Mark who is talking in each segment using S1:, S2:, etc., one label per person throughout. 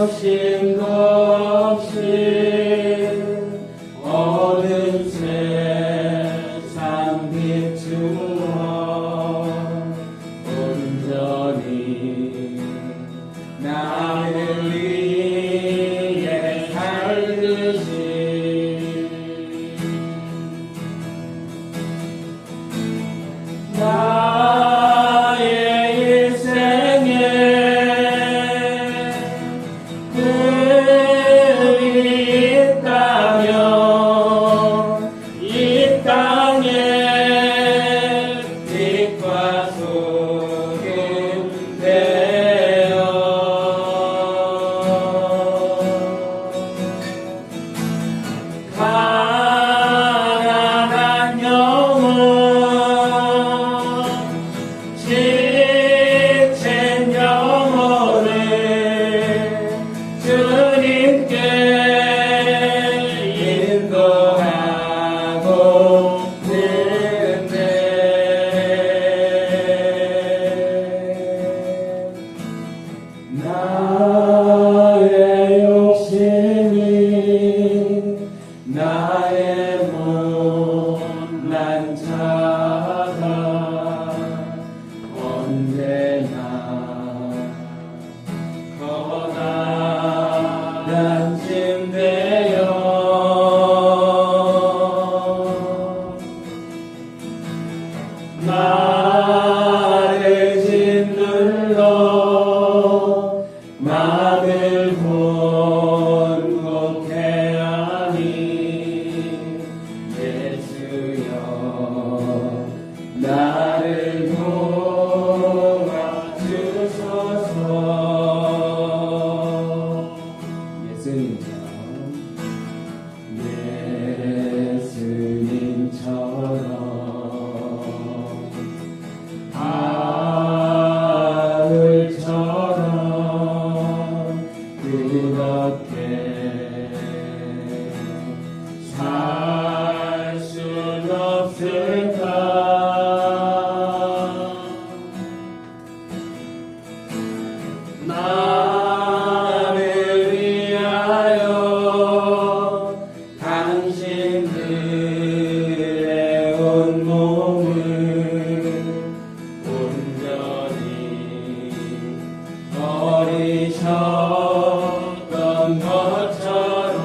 S1: 욕심도 없이 어두운 세상 비추어 온전히 나를 위해 살듯이 나의 이 땅에 빛과 소금 되어 가난한 영혼 지친 영혼을 주님께 나의 욕심이 나의 못난 자가 언제나 거다란 짐 되어 나를 짓눌러 마음을 본곳해 하니 예수여 나를 도와주소서. 예수님처럼 그렇게 살 순 없을까? 나를 위하여 당신들의 온몸을 온전히 버리셨던 것처럼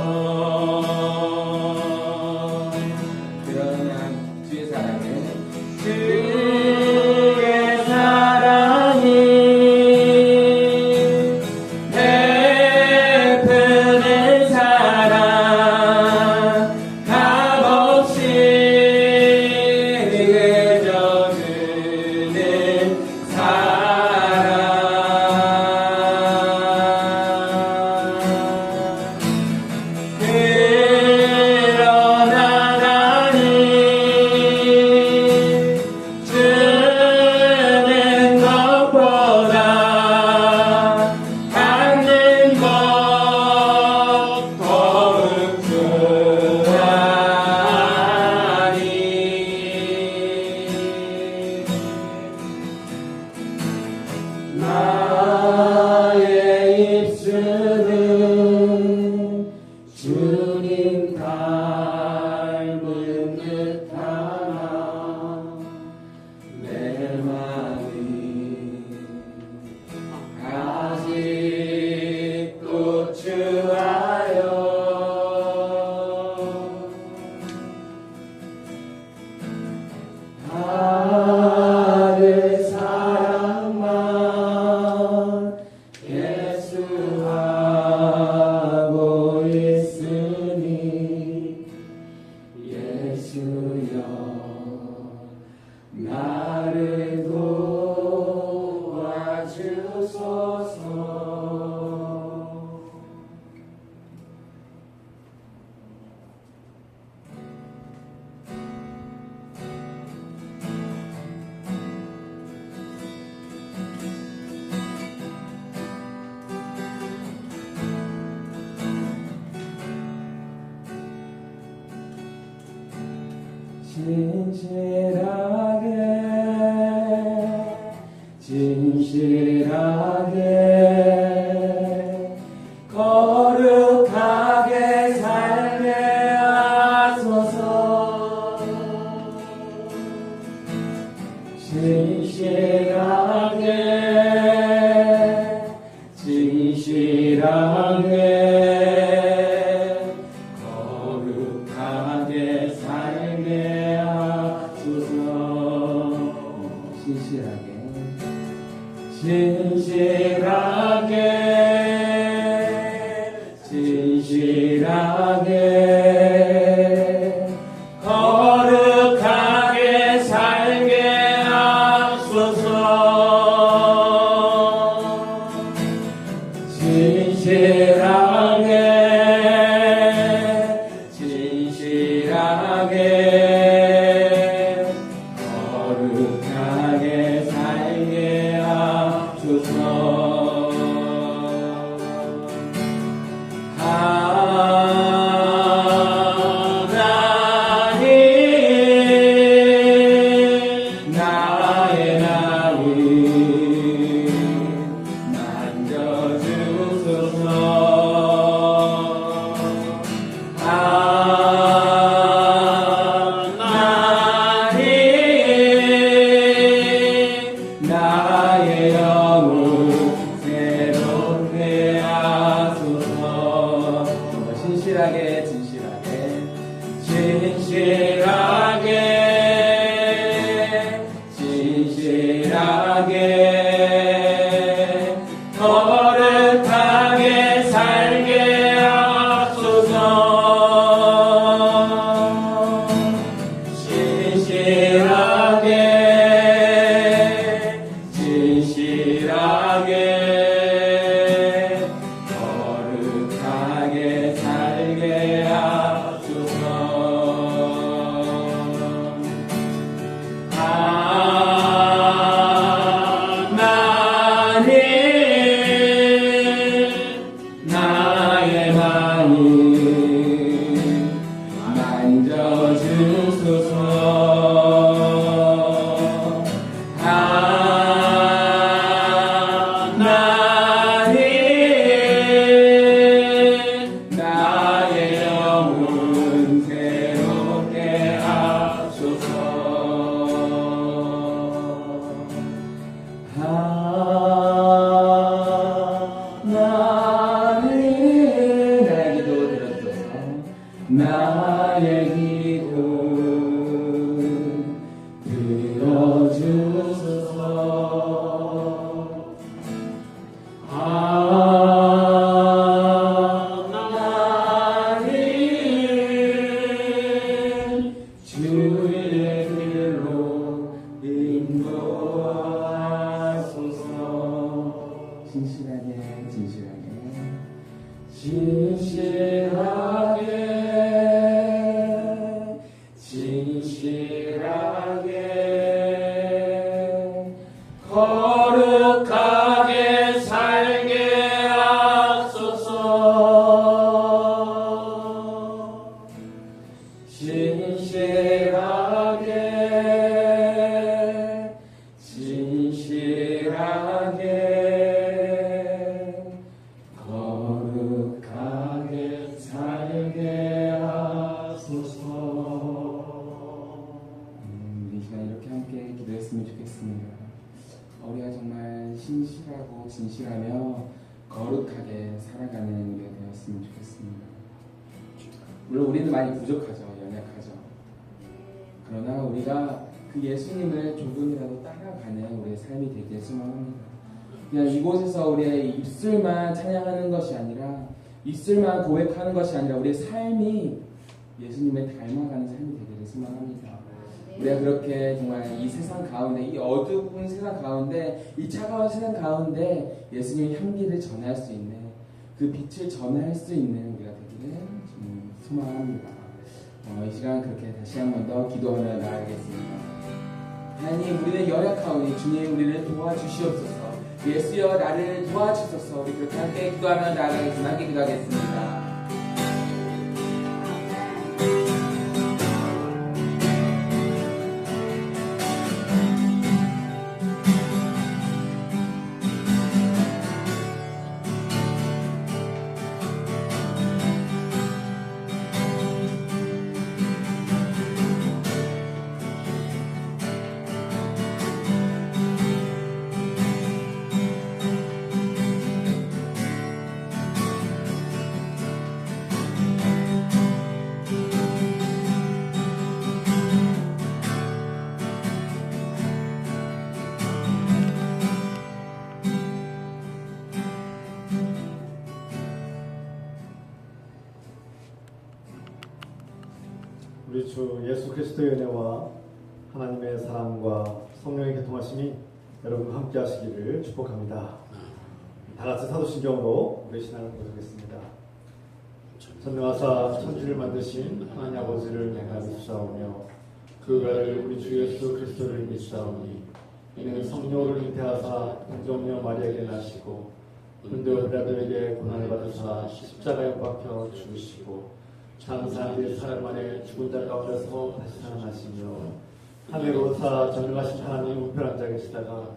S1: 진실하게 진실하게 거룩하게 살게 하소서. 진실하게 진실하게 거룩하게 살게 하소서. 진실하게 진실하게 진실하게 거룩하게 살게 하소서. 진실하게 진실하게 거룩하게 살게 하소서. 하나님 나의 나를 만져주소서. 하나님 나의 영을 새롭게 하소서. 정말 진실하게 진실하게 진실하게 진실하게 거룩하게 살게 하소서. 진실하게 진실하게 거룩하게 살게 하소서. 하나님 나의 마음 만져주소서. 하나님 나의 영혼 새롭게 하소서. 하나님 나의 기도 들어주소서. 나의 기도 들어주소서. 하나님 주의 길로 인도하소서. 진실하게 진실하게 진실하게 진실하게 거룩하게 살게 하소서. 진실하게 진실하게 거룩하게 살게 하소서. 이 시간 이렇게 함께 기도했으면 좋겠습니다. 우리가 정말 신실하고 진실하며 거룩하게 살아가는 우리가 되었으면 좋겠습니다. 물론 우리는 많이 부족하죠. 연약하죠. 그러나 우리가 그 예수님을 조금이라도 따라가는 우리의 삶이 되길 소망합니다. 그냥 이곳에서 우리의 입술만 찬양하는 것이 아니라 입술만 고백하는 것이 아니라 우리의 삶이 예수님을 닮아가는 삶이 되기를 소망합니다. 우리가 그렇게 정말 이 세상 가운데, 이 어두운 세상 가운데, 이 차가운 세상 가운데 예수님의 향기를 전할 수 있는, 그 빛을 전할 수 있는 우리가 되기를 소망합니다. 이 시간 그렇게 다시 한 번 더 기도하며 나아가겠습니다. 하나님, 우리는 연약하오니 주님 우리를 도와주시옵소서. 예수여 나를 도와주소서. 우리 그렇게 함께 기도하며 나아가겠습니다. 함께 기도하겠습니다.
S2: 우리 주 예수 그리스도의 은혜와 하나님의 사랑과 성령의 교통하심이 여러분과 함께 하시기를 축복합니다. 다 같이 사도신경으로 우리 신앙을 고백하겠습니다. 전능하사 천지를 만드신 하나님 아버지를 내가 믿사오며 그 외를 우리 주 예수 그리스도를 믿사오니 이는 성령으로 잉태하사 동정녀 마리아에게 나시고 본디오 빌라도에게 고난을 받으사 십자가에 못 박혀 죽으시고 장사한 사흘 만에 죽은 자 가운데서 다시 살아나시며 하늘로 사 전능하신 하나님 우편한 자 계시다가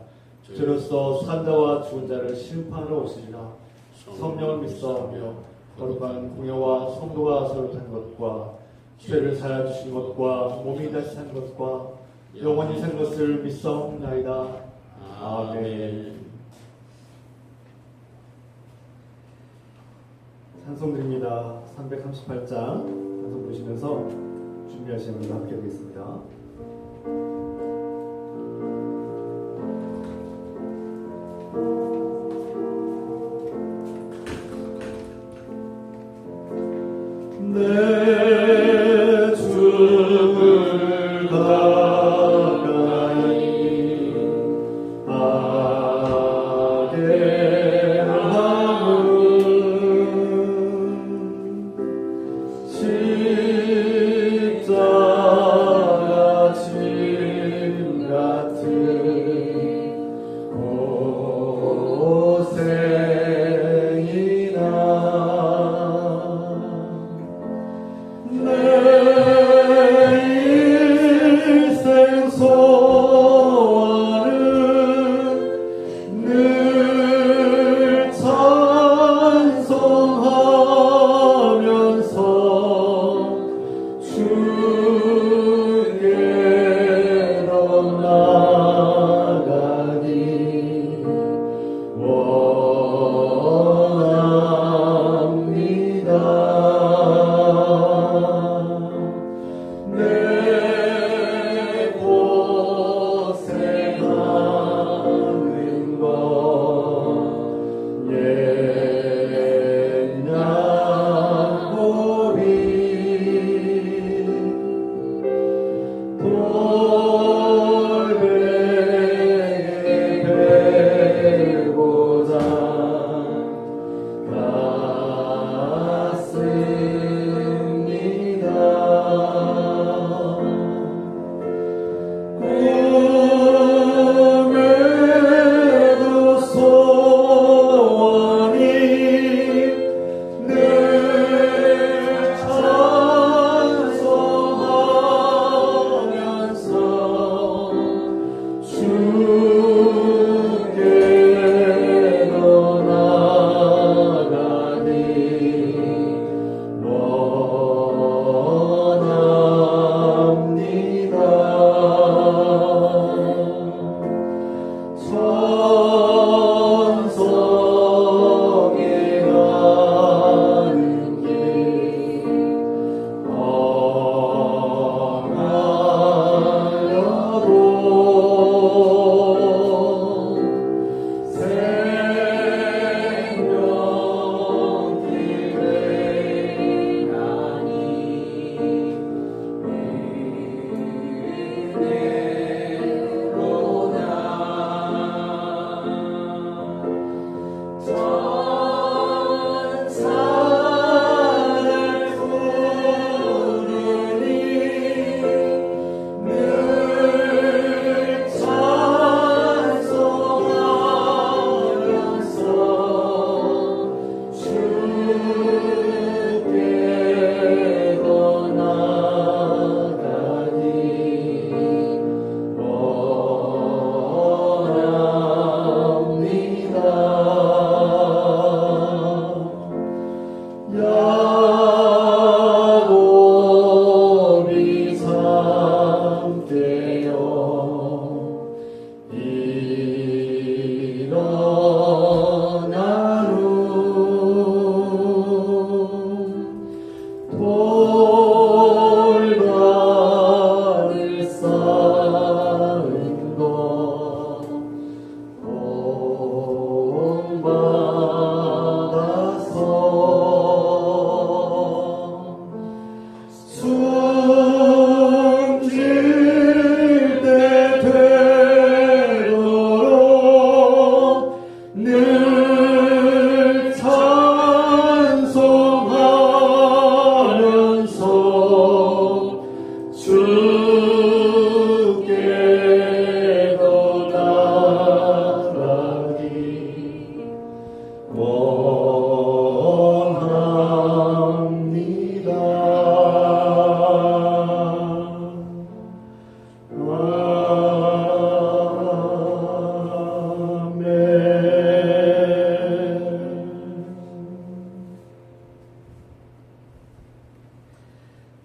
S2: 저로서 산자와 죽은 자를 심판하러 오시리라. 성령을 믿사오며 거룩한 공예와 성도가 서로한 것과 죄를 사하여 주신 것과 몸이 다시 산 것과 영원히 산 것을 믿사옵나이다. 아멘. 찬송드립니다. 338장 찬송 부르시면서 준비하시는 분과 함께 하겠습니다. 내 주를 가까이 하게 하는 십자가 짐 같은 고생이나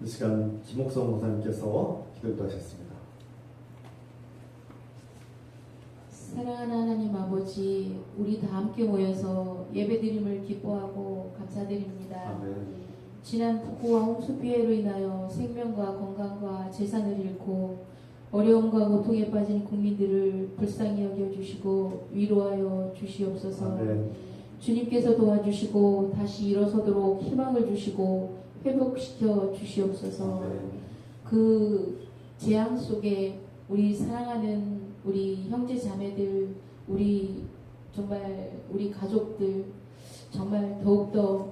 S3: 이 시간 김옥성 목사님께서 기도도 하셨습니다.
S4: 사랑하는 하나님 아버지, 우리 다 함께 모여서 예배드림을 기뻐하고 감사드립니다.
S3: 아멘.
S4: 지난 폭우와 홍수 피해로 인하여 생명과 건강과 재산을 잃고 어려움과 고통에 빠진 국민들을 불쌍히 여겨주시고 위로하여 주시옵소서.
S3: 아멘.
S4: 주님께서 도와주시고 다시 일어서도록 희망을 주시고 회복시켜 주시옵소서.
S3: 아멘.
S4: 그 재앙 속에 우리 사랑하는 우리 형제 자매들, 우리 정말 우리 가족들 정말 더욱더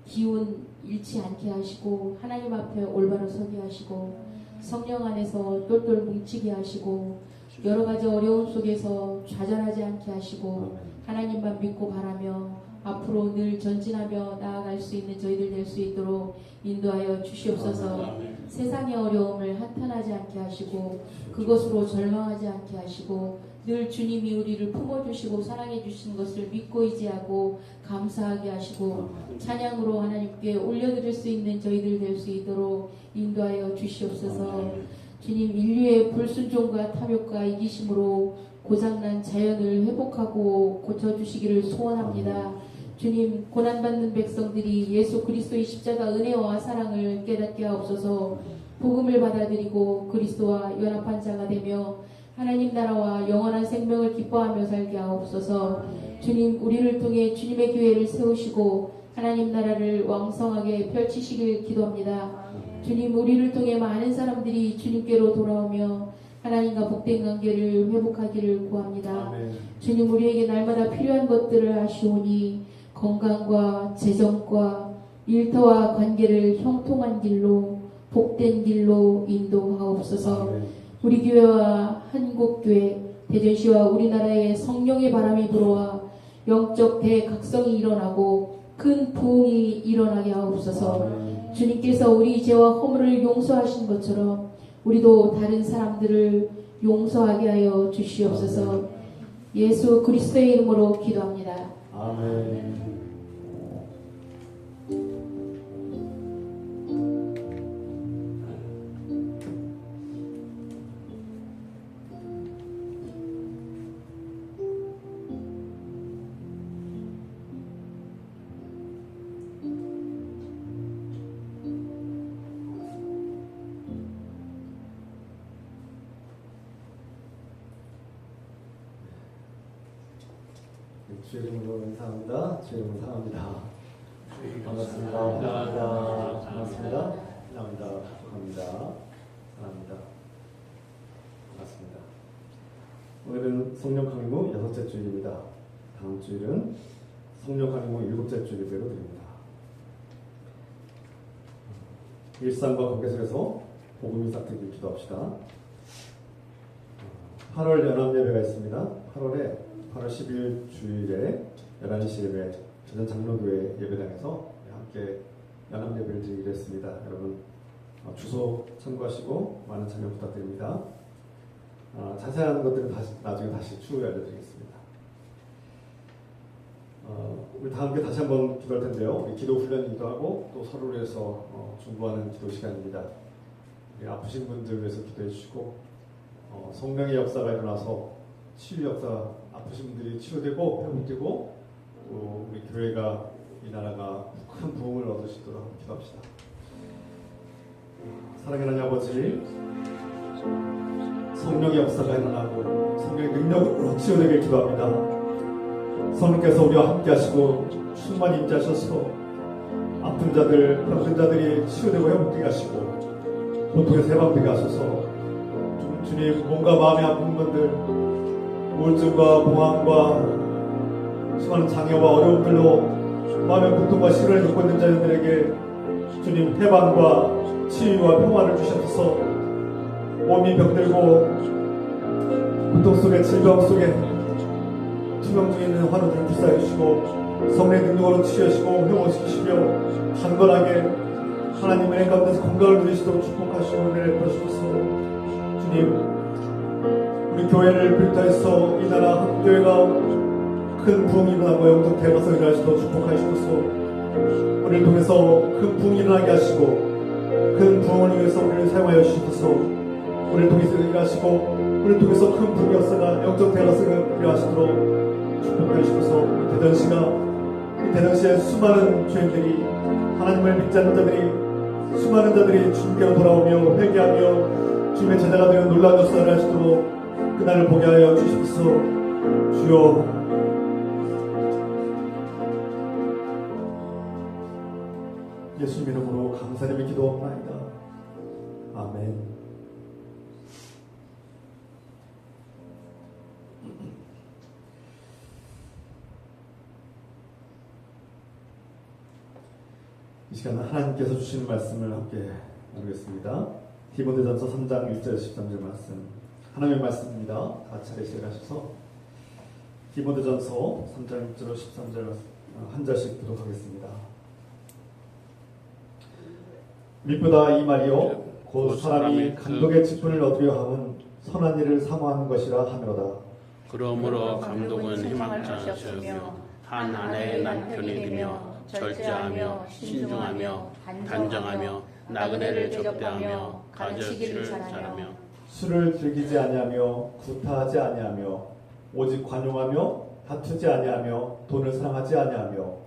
S4: 기운 잃지 않게 하시고 하나님 앞에 올바로 서게 하시고 성령 안에서 똘똘 뭉치게 하시고 여러 가지 어려움 속에서 좌절하지 않게 하시고 하나님만 믿고 바라며 앞으로 늘 전진하며 나아갈 수 있는 저희들 될 수 있도록 인도하여 주시옵소서. 세상의 어려움을 한탄하지 않게 하시고 그것으로 절망하지 않게 하시고 늘 주님이 우리를 품어주시고 사랑해 주시는 것을 믿고 의지하고 감사하게 하시고 찬양으로 하나님께 올려드릴 수 있는 저희들 될 수 있도록 인도하여 주시옵소서. 주님, 인류의 불순종과 탐욕과 이기심으로 고장난 자연을 회복하고 고쳐주시기를 소원합니다. 주님, 고난받는 백성들이 예수 그리스도의 십자가 은혜와 사랑을 깨닫게 하옵소서. 복음을 받아들이고 그리스도와 연합한 자가 되며 하나님 나라와 영원한 생명을 기뻐하며 살게 하옵소서. 주님, 우리를 통해 주님의 교회를 세우시고 하나님 나라를 왕성하게 펼치시길 기도합니다. 주님, 우리를 통해 많은 사람들이 주님께로 돌아오며 하나님과 복된 관계를 회복하기를 구합니다.
S3: 아멘.
S4: 주님, 우리에게 날마다 필요한 것들을 아시오니 건강과 재정과 일터와 관계를 형통한 길로 복된 길로 인도하옵소서.
S3: 아멘.
S4: 우리 교회와 한국교회, 대전시와 우리나라에 성령의 바람이 불어와 영적 대각성이 일어나고 큰 부흥이 일어나게 하옵소서.
S3: 아멘.
S4: 주님께서 우리 죄와 허물을 용서하신 것처럼 우리도 다른 사람들을 용서하게 하여 주시옵소서. 예수 그리스도의 이름으로 기도합니다.
S3: 아멘. 주의 이름으로 인사합니다. 주의 이름으로 사랑합니다. 반갑습니다. 반갑습니다. 반갑습니다. 사랑합니다. 축하합니다. 사랑합니다. 반갑습니다. 오늘은 성령 강림후 6째 주일입니다. 다음 주일은 성령 강림후 7째 주일이 되고 드립니다. 일상과 관계 속에서 복음이 싹트기 기도합시다. 8월 연합예배가 있습니다. 8월 10일 주일에 11시 예배 대전 장로교회 예배당에서 함께 연합예배를 드리기로 했습니다. 여러분 주소 참고하시고 많은 참여 부탁드립니다. 자세한 것들은 나중에 다시 추후에 알려드리겠습니다. 우리 다 함께 다시 한번 기도할 텐데요. 우리 기도 훈련이기도 하고 또 서로를 위해서 중보하는 기도 시간입니다. 우리 아프신 분들 위해서 기도해 주시고 성령의 역사가 일어나서 치유 역사, 아프신 분들이 치유되고 회복되고 또 우리 교회가 이 나라가 큰 부흥을 얻으시도록 기도합시다. 사랑하는 하나님 아버지, 성령의 역사가 일어나고 성령의 능력으로 치유되길 기도합니다. 성령께서 우리와 함께 하시고 충만히 임재하셔서 아픈 자들, 병든 자들이 치유되고 회복되게 하시고 고통에서 해방되게 하셔서 주님, 몸과 마음이 아픈 분들, 우울증과 공황과 수많은 장애와 어려움들로 마음의 고통과 시련을 겪고 있는 자들에게 주님 해방과 치유와 평화를 주셔서 몸이 병들고 고통 속에 질병 속에 투명 중에 있는 환우들을 불사해 주시고 성령의 능력으로 치유하시고 회복시키시며 강건하게 하나님의 은혜 가운데서 건강을 누리시도록 축복하시고 은혜를 베푸소서. 주님, 우리 교회를 비롯해서 이 나라 한교회가 큰 부흥이 일어나고 영적 대박을 일어나시도록 축복하시옵소서. 우리를 통해서 큰 부흥이 일어나게 하시고 큰 부흥을 위해서 우리를 사용하여 주셔서 우리를 통해서 일하시고 우리를 통해서 큰 부흥역사가 영적 테라스가 일하시도록 축복해 주셔서 대전시의 수많은 죄인들이 하나님을 믿지 않는 자들이 수많은 자들이 주님께로 돌아오며 회개하며 주님의 제자가 되어 놀라운 역사를 하시도록 그날을 보게 하여 주십시오. 주여 예수님 이름으로 감사드리며 기도합니다. 아멘. 이 시간은 하나님께서 주신 말씀을 함께 나누겠습니다. 디모데전서 3장 1절 13절 말씀 하나님의 말씀입니다. 같이 시작하셔서 디모데전서 3장 1절 13절 한 절씩 부독하겠습니다. 미쁘다 이 말이요 곧 사람이 감독의 직분을 얻으려 함은 선한 일을 사모하는 것이라 하미로다.
S5: 그러므로 감독은 희망치 않으며 한 아내의 남편이 되며 절제하며 신중하며 단정하며 나그네를 접대하며 가르치기를 잘하며
S3: 술을 즐기지 아니하며 구타하지 아니하며 오직 관용하며 다투지 아니하며 돈을 사랑하지 아니하며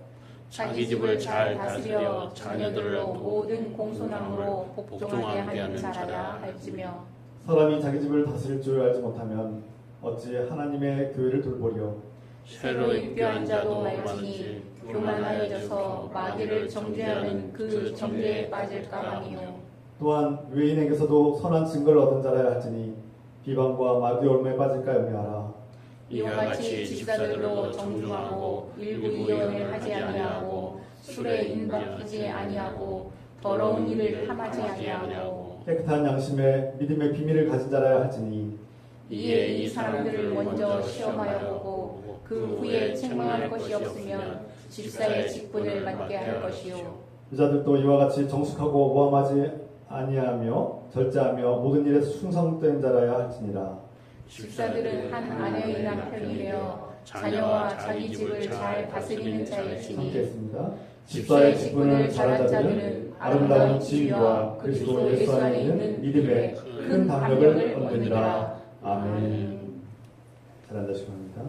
S5: 자기 집을 잘 다스려 자녀들을 모든 공손함으로 복종하게 하는 자라 할지며
S3: 사람이 자기 집을 다스릴 줄 알지 못하면 어찌 하나님의 교회를 돌보리요.
S5: 새로 입교한 자도 많으니 교만하여져서 마귀를 정죄하는 그 정죄에 빠질까 하니요.
S3: 또한 외인에게서도 선한 증거를 얻은 자라야 할지니 비방과 마귀 올무에 빠질까 염려하라.
S5: 이와 같이 집사들도 정중하고 일부이언을 하지 아니하고 술에 인박하지 아니하고 더러운 일을 탐하지 아니하고
S3: 깨끗한 양심에 믿음의 비밀을 가진 자라야 할지니
S5: 이에 이 사람들을 먼저 시험하여 보고 그 후에 책망할 것이 없으면 집사의 직분을 맡게 할 것이요.
S3: 여자들도 이와 같이 정숙하고 모함하지 아니하며 절제하며 모든 일에 충성된 자라야 할지니라.
S5: 집사들은 한 아내의 남편이 되어 자녀와 자기 집을 잘 다스리는 자이시니
S3: 함께했습니다. 집사의 직분을 잘한 자들은 아름다운 지위와 그리스도 예수 안에 있는 믿음의 큰 담력을 얻느니라. 아멘. 잘한다시고 합니다.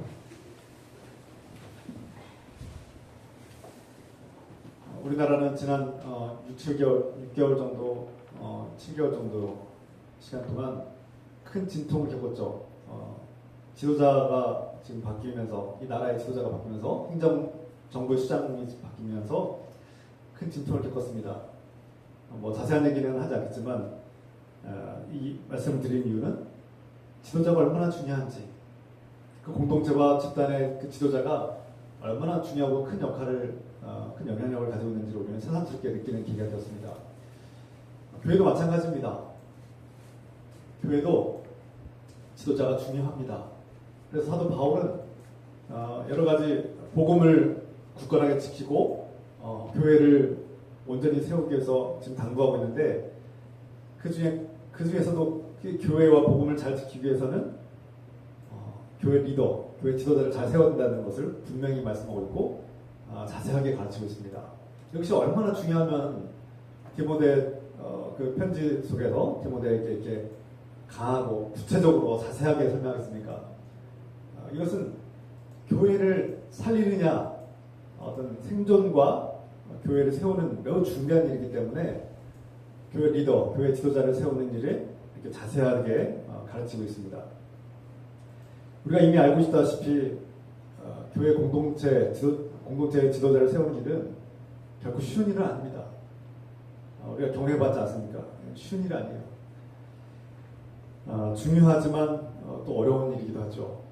S3: 우리나라는 지난 6개월 정도, 7개월 정도 시간 동안 큰 진통을 겪었죠. 지도자가 지금 바뀌면서 이 나라의 지도자가 바뀌면서 행정정부의 수장이 바뀌면서 큰 진통을 겪었습니다. 뭐 자세한 얘기는 하지 않겠지만 이 말씀을 드린 이유는 지도자가 얼마나 중요한지 그 공동체와 집단의 그 지도자가 얼마나 중요하고 큰 역할을 큰 영향력을 가지고 있는지를 우리는 새삼스럽게 느끼는 계기가 되었습니다. 교회도 마찬가지입니다. 교회도 지도자가 중요합니다. 그래서 사도 바울은 여러 가지 복음을 굳건하게 지키고 교회를 온전히 세우기 위해서 지금 당부하고 있는데 그 중에서도 교회와 복음을 잘 지키기 위해서는 교회 리더, 교회 지도자를 잘 세워야 된다는 것을 분명히 말씀하고 있고 자세하게 가르치고 있습니다. 역시 얼마나 중요하면 디모데 그 편지 속에서 디모데에게 이렇게 강하고 구체적으로 자세하게 설명했습니까? 이것은 교회를 살리느냐 어떤 생존과 교회를 세우는 매우 중요한 일이기 때문에 교회 리더, 교회 지도자를 세우는 일을 이렇게 자세하게 가르치고 있습니다. 우리가 이미 알고 있다시피 교회 공동체 지도자를 세우는 일은 결코 쉬운 일은 아닙니다. 우리가 경험해봤지 않습니까? 쉬운 일이 아니에요. 중요하지만 또 어려운 일이기도 하죠.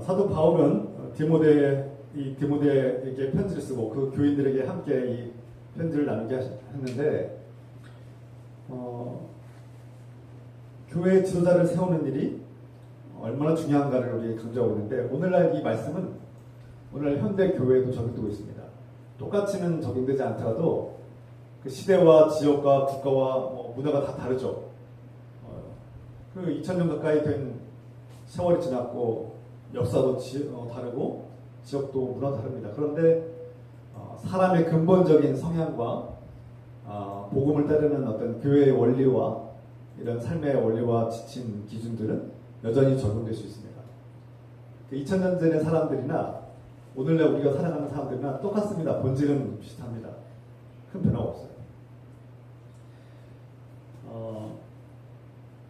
S3: 사도 바울은 디모데에게 편지를 쓰고 그 교인들에게 함께 이 편지를 나누게 했는데 교회 지도자를 세우는 일이 얼마나 중요한가를 우리 강조하고 있는데 오늘날 이 말씀은 오늘날 현대 교회에도 적용되고 있습니다. 똑같이는 적용되지 않더라도 그 시대와 지역과 국가와 문화가 다 다르죠. 그 2000년 가까이 된 세월이 지났고 역사도 다르고 지역도 문화도 다릅니다. 그런데 사람의 근본적인 성향과 복음을 따르는 어떤 교회의 원리와 이런 삶의 원리와 지친 기준들은 여전히 적용될 수 있습니다. 2000년 전의 사람들이나 오늘날 우리가 살아가는 사람들이나 똑같습니다. 본질은 비슷합니다. 큰 변화가 없어요.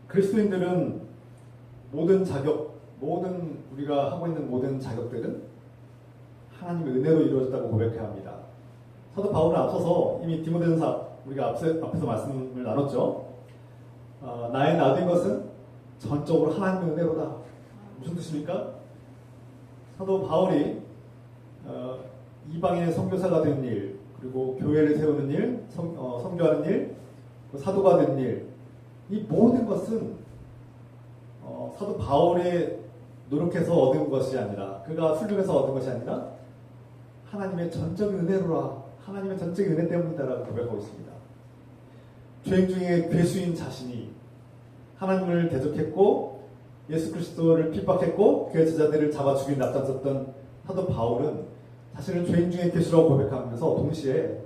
S3: 그리스도인들은 모든 우리가 하고 있는 모든 자격들은 하나님의 은혜로 이루어졌다고 고백해야 합니다. 사도 바울은 앞서서 이미 디모데전서 우리가 앞에서 말씀을 나눴죠. 나의 나된 것은 전적으로 하나님의 은혜로다. 무슨 뜻입니까? 사도 바울이 이방인의 선교사가 된 일, 그리고 교회를 세우는 일, 선교하는 일, 사도가 된 일, 이 모든 것은 사도 바울이 노력해서 얻은 것이 아니라, 그가 훌륭해서 얻은 것이 아니라 하나님의 전적인 은혜로라, 하나님의 전적인 은혜 때문이다라고 고백하고 있습니다. 죄인 중에 괴수인 자신이 하나님을 대적했고 예수 그리스도를 핍박했고 그의 제자들을 잡아 죽인 납작섰던 사도 바울은 자신을 죄인 중에 괴수라고 고백하면서 동시에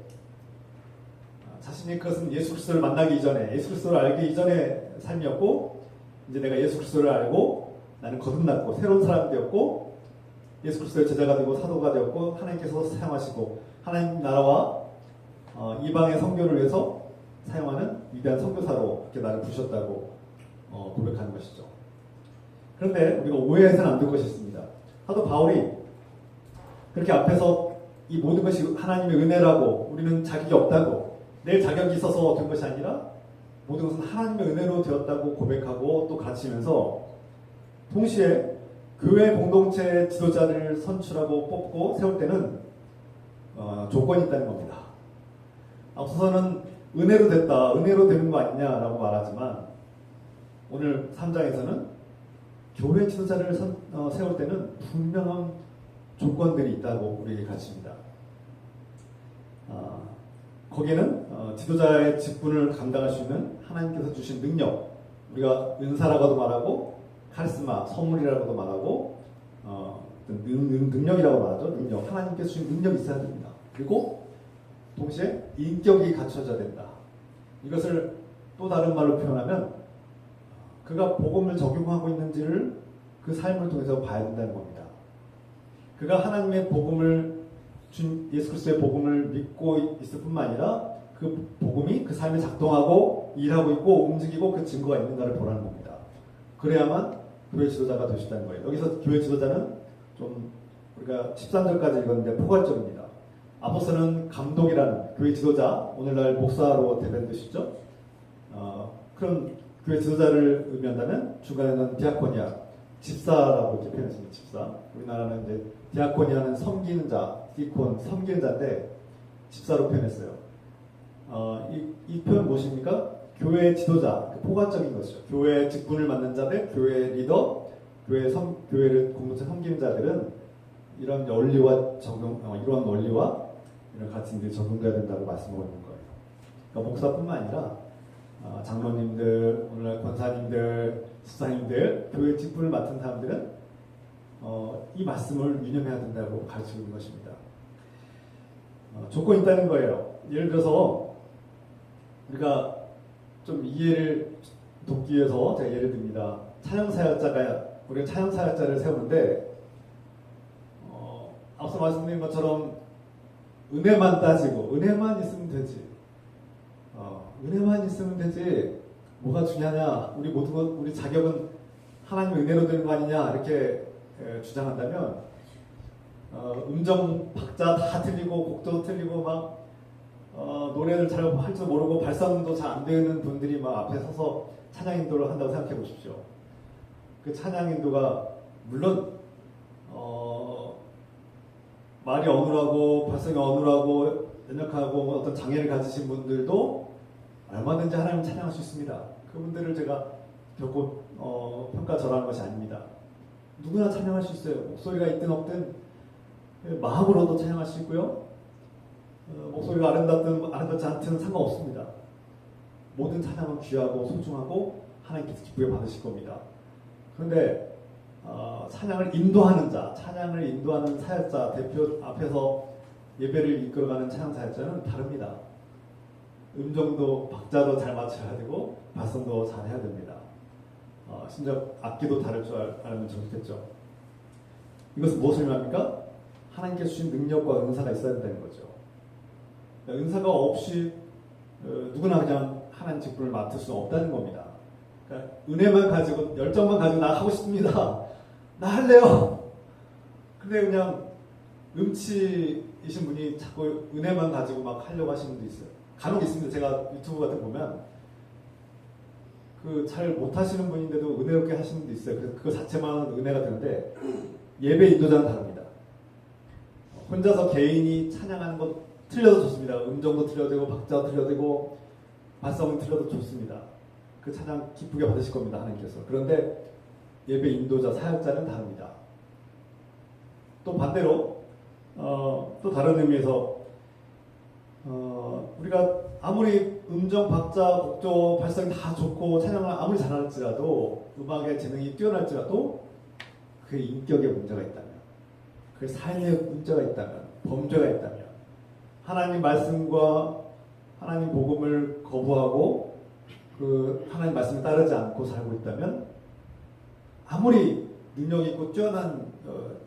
S3: 자신이 그것은 예수 그리스도를 만나기 이전에, 예수 그리스도를 알기 이전의 삶이었고, 이제 내가 예수 그리스도를 알고 나는 거듭났고 새로운 사람이 되었고 예수 그리스도의 제자가 되고 사도가 되었고 하나님께서 사용하시고 하나님 나라와 이방의 선교를 위해서 사용하는 위대한 선교사로 이렇게 나를 부르셨다고 고백하는 것이죠. 그런데 우리가 오해해서는 안 될 것이 있습니다. 사도 바울이 그렇게 앞에서 이 모든 것이 하나님의 은혜라고, 우리는 자격이 없다고, 내 자격이 있어서 된 것이 아니라 모든 것은 하나님의 은혜로 되었다고 고백하고 또 가르치면서 동시에 교회 공동체 지도자를 선출하고 뽑고 세울 때는 조건이 있다는 겁니다. 앞서서는 은혜로 됐다, 은혜로 되는 거 아니냐라고 말하지만 오늘 3장에서는 교회 지도자를 세울 때는 분명한 조건들이 있다고 우리에게 가르칩니다. 거기에는 지도자의 직분을 감당할 수 있는 하나님께서 주신 능력, 우리가 은사라고도 말하고 카리스마, 선물이라고도 말하고 능력이라고 말하죠. 능력, 하나님께서 주신 능력이 있어야 됩니다. 그리고 동시에 인격이 갖춰져야 된다. 이것을 또 다른 말로 표현하면 그가 복음을 적용하고 있는지를 그 삶을 통해서 봐야 된다는 겁니다. 그가 하나님의 복음을 예수 그리스도의 복음을 믿고 있을 뿐만 아니라 그 복음이 그 삶에 작동하고 일하고 있고 움직이고 그 증거가 있는가를 보라는 겁니다. 그래야만 교회 지도자가 되시다는 거예요. 여기서 교회 지도자는 좀 우리가 13절까지 읽었는데 포괄적입니다. 아포스는 감독이라는 교회 지도자, 오늘날 목사로 대변 뜻이죠. 그런 교회 지도자를 의미한다면 중간에는 디아코니아, 집사라고 이렇게 표현했습니다. 집사. 우리나라는 이제 디아코니아는 섬기는 자, 디콘, 섬기는 자인데 집사로 표현했어요. 이 표현 무엇입니까? 교회 지도자, 포괄적인 것이죠. 교회 직분을 맡는 자들, 교회 리더, 교회를 공동체 섬기는 자들은 이런 원리와 이러한 원리와 이런 가치들이 적용돼야 된다고 말씀하고 있는 거예요. 그러니까 목사뿐만 아니라 장로님들, 오늘날 권사님들, 집사님들, 교회 직분을 맡은 사람들은 이 말씀을 유념해야 된다고 가르치고 있는 것입니다. 조건이 있다는 거예요. 예를 들어서 우리가 좀 이해를 돕기 위해서 제가 예를 듭니다. 우리가 찬양사역자를 세우는데 앞서 말씀드린 것처럼 은혜만 따지고 은혜만 있으면 되지. 은혜만 있으면 되지. 뭐가 중요하냐? 우리 모든 것, 우리 자격은 하나님의 은혜로 되는 거 아니냐? 이렇게 주장한다면 음정 박자 다 틀리고 곡도 틀리고 막 노래를 잘 할 줄 모르고 발성도 잘 안 되는 분들이 막 앞에 서서 찬양 인도를 한다고 생각해 보십시오. 그 찬양 인도가 물론 말이 어눌하고 발성이 어눌하고 연약하고 어떤 장애를 가지신 분들도 얼마든지 하나님을 찬양할 수 있습니다. 그분들을 제가 결코 평가절하는 것이 아닙니다. 누구나 찬양할 수 있어요. 목소리가 있든 없든 마음으로도 찬양할 수 있고요. 목소리가 아름답든 아름답지 않든 상관없습니다. 모든 찬양은 귀하고 소중하고 하나님께서 기쁘게 받으실 겁니다. 그런데 찬양을 인도하는 자, 찬양을 인도하는 사역자, 대표 앞에서 예배를 이끌어가는 찬양 사역자는 다릅니다. 음정도 박자도 잘 맞춰야 되고 발성도 잘 해야 됩니다. 심지어 악기도 다룰 줄 알면 좋겠죠. 이것은 무엇을 의미합니까? 하나님께 주신 능력과 은사가 있어야 된다는 거죠. 은사가 없이 누구나 그냥 하나님 직분을 맡을 수 없다는 겁니다. 그러니까 은혜만 가지고 열정만 가지고 나 하고 싶습니다. 나 할래요. 근데 그냥 음치이신 분이 자꾸 은혜만 가지고 막 하려고 하시는 분도 있어요. 간혹 있습니다. 제가 유튜브 같은 거 보면 그 잘 못하시는 분인데도 은혜롭게 하시는 분도 있어요. 그래서 그거 자체만 은혜가 되는데 예배 인도자는 다릅니다. 혼자서 개인이 찬양하는 것 틀려도 좋습니다. 음정도 틀려도 되고 박자도 틀려도 되고 발성은 틀려도 좋습니다. 그 찬양 기쁘게 받으실 겁니다. 하나님께서. 그런데 예배 인도자 사역자는 다릅니다. 또 반대로 또 다른 의미에서 우리가 아무리 음정, 박자, 곡조, 발성이 다 좋고 찬양을 아무리 잘할지라도 음악의 재능이 뛰어날지라도 그의 인격에 문제가 있다면, 그의 삶에 문제가 있다면, 범죄가 있다면, 하나님 말씀과 하나님 복음을 거부하고 그 하나님 말씀에 따르지 않고 살고 있다면 아무리 능력 있고 뛰어난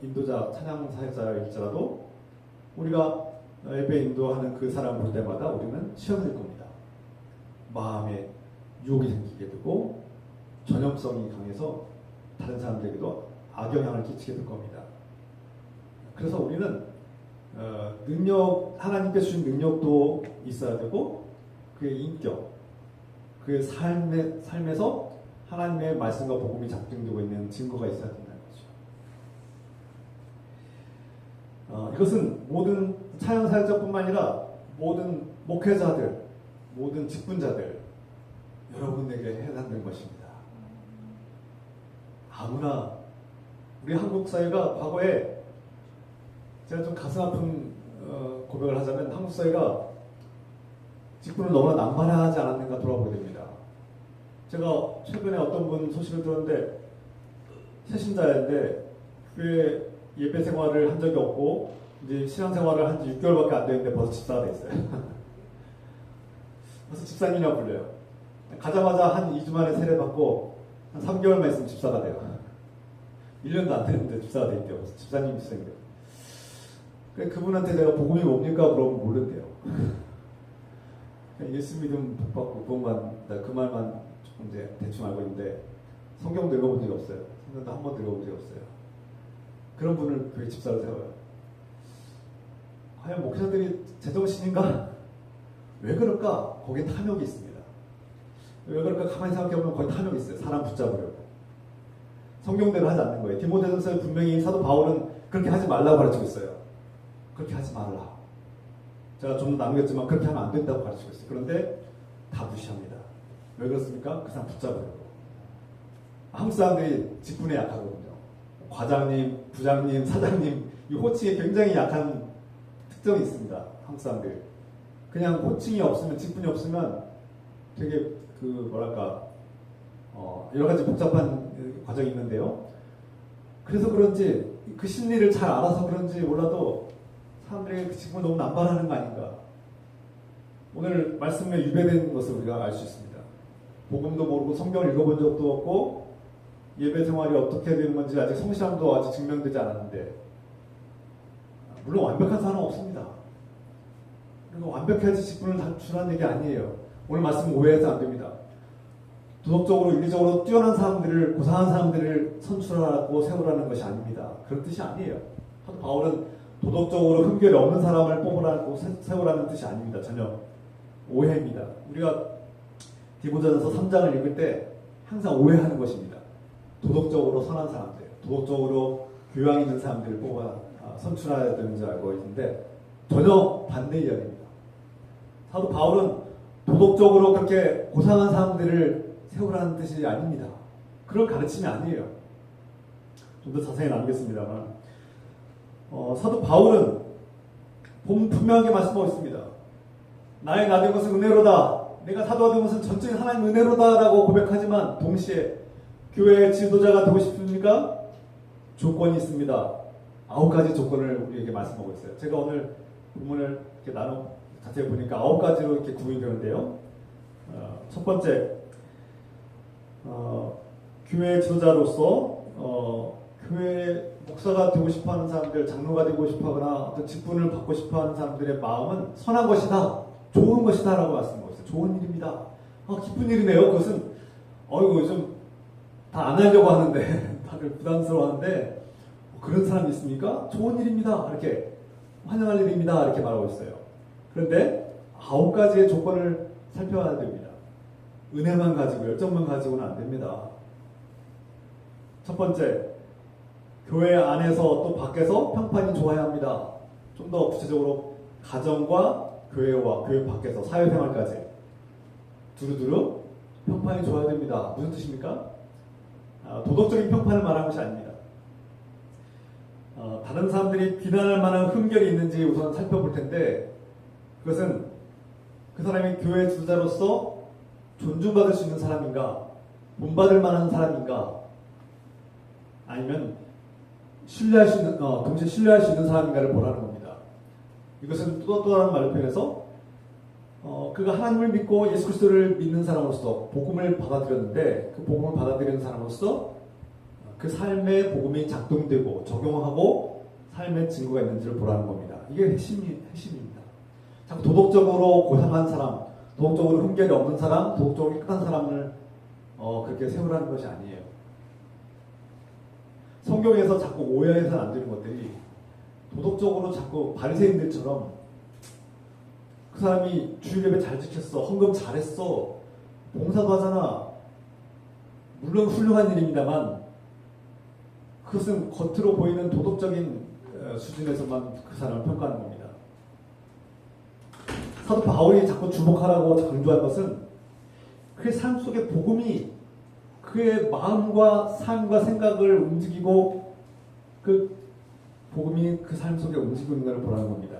S3: 인도자, 찬양 사역자일지라도 우리가 예배 인도하는 그 사람을 볼 때마다 우리는 시험을 낼 겁니다. 마음에 유혹이 생기게 되고 전염성이 강해서 다른 사람들에게도 악영향을 끼치게 될 겁니다. 그래서 우리는 하나님께 주신 능력도 있어야 되고 그의 인격, 그의 삶에서 하나님의 말씀과 복음이 작동되고 있는 증거가 있어야 된다는 거죠. 이것은 모든 찬양 사역자뿐만 아니라 모든 목회자들, 모든 직분자들 여러분에게 해당되는 것입니다. 아무나 우리 한국 사회가 과거에 제가 좀 가슴 아픈 고백을 하자면 한국 사회가 직분을 너무나 남발하지 않았는가 돌아보게 됩니다. 제가 최근에 어떤 분 소식을 들었는데 새신자인데 교회 예배 생활을 한 적이 없고 이제 신앙 생활을 한 지 6개월밖에 안 됐는데 벌써 집사가 됐어요. 벌써 집사님이라고 불려요. 가자마자 한 2주 만에 세례받고 한 3개월만 있으면 집사가 돼요. 1년도 안 됐는데 집사가 됐대요. 벌써 집사님이 있어요. 그분한테 내가 복음이 뭡니까? 그러면 모른대요. 예수 믿음 복받고 구원받는다 그 말만 조금 이제 대충 알고 있는데 성경도 읽어본 적이 없어요. 성경도 한 번도 읽어본 적이 없어요. 그런 분을 교회 집사로 세워요. 과연 목사들이 제정신인가? 왜 그럴까? 거기에 탐욕이 있습니다. 왜 그럴까? 가만히 생각해보면 거기 탐욕이 있어요. 사람 붙잡으려고. 성경대로 하지 않는 거예요. 디모데전서에 분명히 사도 바울은 그렇게 하지 말라고 가르치고 있어요. 그렇게 하지 말라. 제가 좀 남겼지만 그렇게 하면 안 된다고 가르치고 있어요. 그런데 다 무시합니다. 왜 그렇습니까? 그 사람 붙잡으려고. 한국 사람들이 직분에 약하거든요. 과장님, 부장님, 사장님 이 호칭에 굉장히 약한 특성이 있습니다. 한국 사람들. 그냥 호칭이 없으면 직분이 없으면 되게 여러 가지 복잡한 과정이 있는데요. 그래서 그런지 그 심리를 잘 알아서 그런지 몰라도 사람들이 그 직분을 너무 남발하는 거 아닌가. 오늘 말씀에 유배된 것을 우리가 알 수 있습니다. 복음도 모르고 성경을 읽어본 적도 없고 예배 생활이 어떻게 되는 건지 아직 성실함도 아직 증명되지 않았는데 물론 완벽한 사람은 없습니다. 그리고 완벽해야지 직분을 주라는 얘기 아니에요. 오늘 말씀 오해해서 안 됩니다. 도덕적으로 윤리적으로 뛰어난 사람들을 고상한 사람들을 선출하고 세우라는 것이 아닙니다. 그런 뜻이 아니에요. 사도 바울은 도덕적으로 흠결이 없는 사람을 뽑으라고 세우라는 뜻이 아닙니다. 전혀 오해입니다. 우리가 디모데전서 3장을 읽을 때 항상 오해하는 것입니다. 도덕적으로 선한 사람들, 도덕적으로 교양 있는 사람들을 뽑아 선출해야 되는 줄 알고 있는데 전혀 반대 이야기입니다. 사도 바울은 도덕적으로 그렇게 고상한 사람들을 세우라는 뜻이 아닙니다. 그런 가르침이 아니에요. 좀 더 자세히 나누겠습니다만 사도 바울은 분명하게 말씀하고 있습니다. 나의 나된 것은 은혜로다. 내가 사도가 된 것은 전적인 하나님 은혜로다라고 고백하지만 동시에 교회의 지도자가 되고 싶습니까? 조건이 있습니다. 9가지 조건을 우리에게 말씀하고 있어요. 제가 오늘 본문을 이렇게 자세히 보니까 9가지로 이렇게 구분이 되는데요. 첫 번째, 교회 지도자로서 교회 목사가 되고 싶어하는 사람들, 장로가 되고 싶어하거나 어떤 직분을 받고 싶어하는 사람들의 마음은 선한 것이다, 좋은 것이다라고 말씀하셨어요. 좋은 일입니다. 기쁜 일이네요. 그것은 요즘 다 안 하려고 하는데 다들 부담스러워하는데 그런 사람이 있습니까? 좋은 일입니다. 이렇게 환영할 일입니다. 이렇게 말하고 있어요. 그런데 9가지의 조건을 살펴야 됩니다. 은혜만 가지고 열정만 가지고는 안 됩니다. 첫 번째, 교회 안에서 또 밖에서 평판이 좋아야 합니다. 좀 더 구체적으로 가정과 교회와 교회 밖에서 사회생활까지 두루두루 평판이 좋아야 됩니다. 무슨 뜻입니까? 도덕적인 평판을 말하는 것이 아닙니다. 다른 사람들이 비난할 만한 흠결이 있는지 우선 살펴볼 텐데 그것은 그 사람이 교회 지도자로서 존중받을 수 있는 사람인가, 본받을 만한 사람인가, 아니면 신뢰할 수 있는, 동시에 신뢰할 수 있는 사람인가를 보라는 겁니다. 이것은 또 다른 말로 표현해서 그가 하나님을 믿고 예수 그리스도를 믿는 사람으로서 복음을 받아들였는데 그 복음을 받아들이는 사람으로서 그 삶의 복음이 작동되고 적용하고 삶의 증거가 있는지를 보라는 겁니다. 이게 핵심입니다. 자꾸 도덕적으로 고상한 사람, 도덕적으로 흠결이 없는 사람, 도덕적으로 깨끗한 사람을 그렇게 세우라는 것이 아니에요. 성경에서 자꾸 오해해서는 안 되는 것들이 도덕적으로 자꾸 바리새인들처럼 그 사람이 주일 예배 잘 지켰어, 헌금 잘했어, 봉사도 하잖아. 물론 훌륭한 일입니다만 그것은 겉으로 보이는 도덕적인 수준에서만 그 사람을 평가하는 겁니다. 사도 바울이 자꾸 주목하라고 강조한 것은 그의 삶 속에 복음이 그의 마음과 삶과 생각을 움직이고 그 복음이 그 삶 속에 움직이는 것을 보라는 겁니다.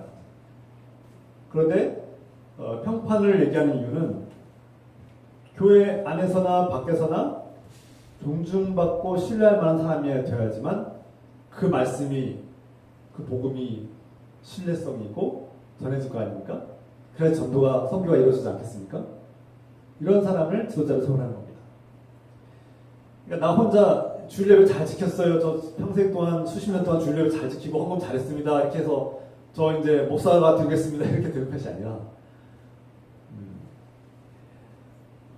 S3: 그런데 평판을 얘기하는 이유는 교회 안에서나 밖에서나 존중받고 신뢰할 만한 사람이 되어야지만 그 말씀이, 그 복음이 신뢰성이 있고 전해질 거 아닙니까? 그래야 전도가, 선교가 이루어지지 않겠습니까? 이런 사람을 지도자로 세우라는 겁니다. 그러니까 나 혼자 주일 예배 잘 지켰어요. 저 평생 동안 수십 년 동안 주일 예배 잘 지키고 헌금 잘했습니다. 이렇게 해서 저 이제 목사가 되겠습니다. 이렇게 되는 것이 아니라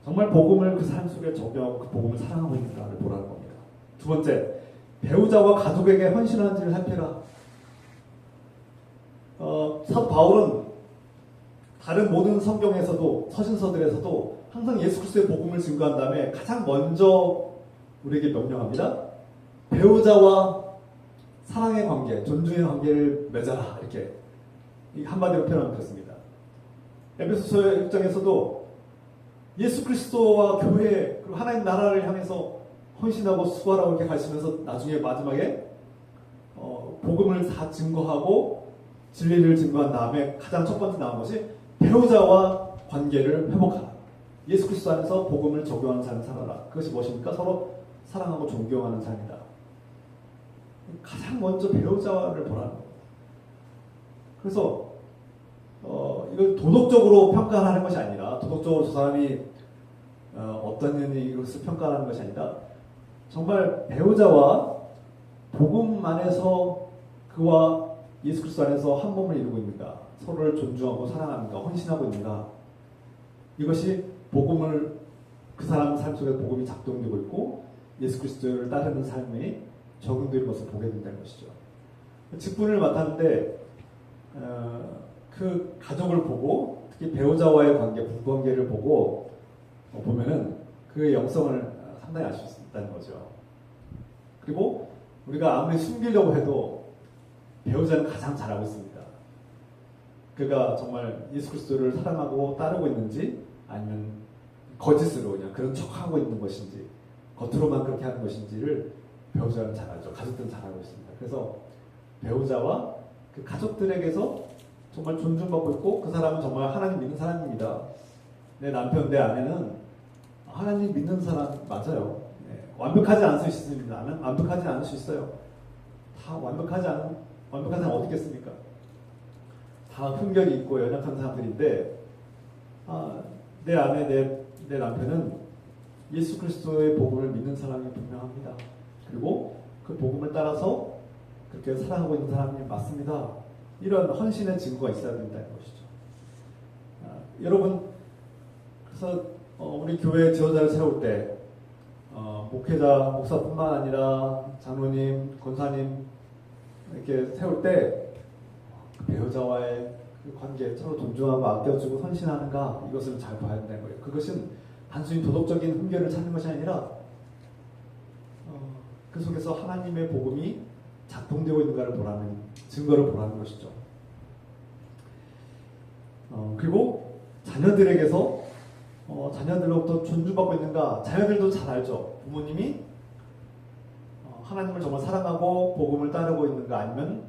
S3: 정말 복음을 그 삶 속에 적용하고 그 복음을 사랑하고 있는가를 보라는 겁니다. 두 번째, 배우자와 가족에게 헌신하는지를 살펴라. 사도 바울은 다른 모든 성경에서도, 서신서들에서도 항상 예수 그리스도의 복음을 증거한 다음에 가장 먼저 우리에게 명령합니다. 배우자와 사랑의 관계, 존중의 관계를 맺어라. 이렇게 한마디로 표현하면 그렇습니다. 에베소서 1장에서도 예수 그리스도와 교회, 그리고 하나님 나라를 향해서 헌신하고 수고하라고 이렇게 가르치면서 나중에 마지막에 복음을 다 증거하고 진리를 증거한 다음에 가장 첫 번째 나온 것이 배우자와 관계를 회복하라. 예수 그리스도 안에서 복음을 적용하는 삶을 살아라. 그것이 무엇입니까? 서로 사랑하고 존경하는 삶이다. 가장 먼저 배우자를 보라는 겁니다. 그래서 이걸 도덕적으로 평가하는 것이 아니라, 도덕적으로 저 사람이 어떤 년이 이것을 평가하는 것이 아니라 정말 배우자와 복음 안에서 그와 예수 그리스도 안에서 한 몸을 이루고 있는가, 서로를 존중하고 사랑하는가, 헌신하고 있는가, 이것이 복음을, 그 사람 삶 속에 복음이 작동되고 있고 예수 그리스도를 따르는 삶이 적용되는 것을 보게 된다는 것이죠. 직분을 맡았는데 그 가족을 보고, 특히 배우자와의 관계, 부부관계를 보고 보면은 그의 영성을 상당히 알 수 있다는 거죠. 그리고 우리가 아무리 숨기려고 해도 배우자는 가장 잘하고 있습니다. 그가 정말 예수 그리스도를 사랑하고 따르고 있는지, 아니면 거짓으로 그냥 그런 척하고 있는 것인지, 겉으로만 그렇게 하는 것인지를 배우자는 잘 알죠. 가족들은 잘 알고 있습니다. 그래서 배우자와 그 가족들에게서 정말 존중받고 있고, 그 사람은 정말 하나님 믿는 사람입니다. 내 남편, 내 아내는 하나님 믿는 사람 맞아요. 네, 완벽하지 않을 수 있습니다. 완벽하지 않을 수 있어요. 다 완벽하지 않으면 어떻겠습니까? 다 다 품격이 있고 연약한 사람들인데 내 아내, 내 남편은 예수 그리스도의 복음을 믿는 사람이 분명합니다. 그리고 그 복음을 따라서 그렇게 살아가고 있는 사람이 맞습니다. 이런 헌신의 증거가 있어야 된다는 것이죠. 여러분, 그래서 우리 교회 지도자를 세울 때 목회자, 목사뿐만 아니라 장로님, 권사님 이렇게 세울 때 배우자와의 그 관계 서로 존중하고 아껴주고 헌신하는가 이것을 잘 봐야 된다는 거예요. 그것은 단순히 도덕적인 훈계를 찾는 것이 아니라 그 속에서 하나님의 복음이 작동되고 있는가를 보라는 증거를 보라는 것이죠. 그리고 자녀들에게서 자녀들로부터 존중받고 있는가 자녀들도 잘 알죠. 부모님이 하나님을 정말 사랑하고 복음을 따르고 있는가 아니면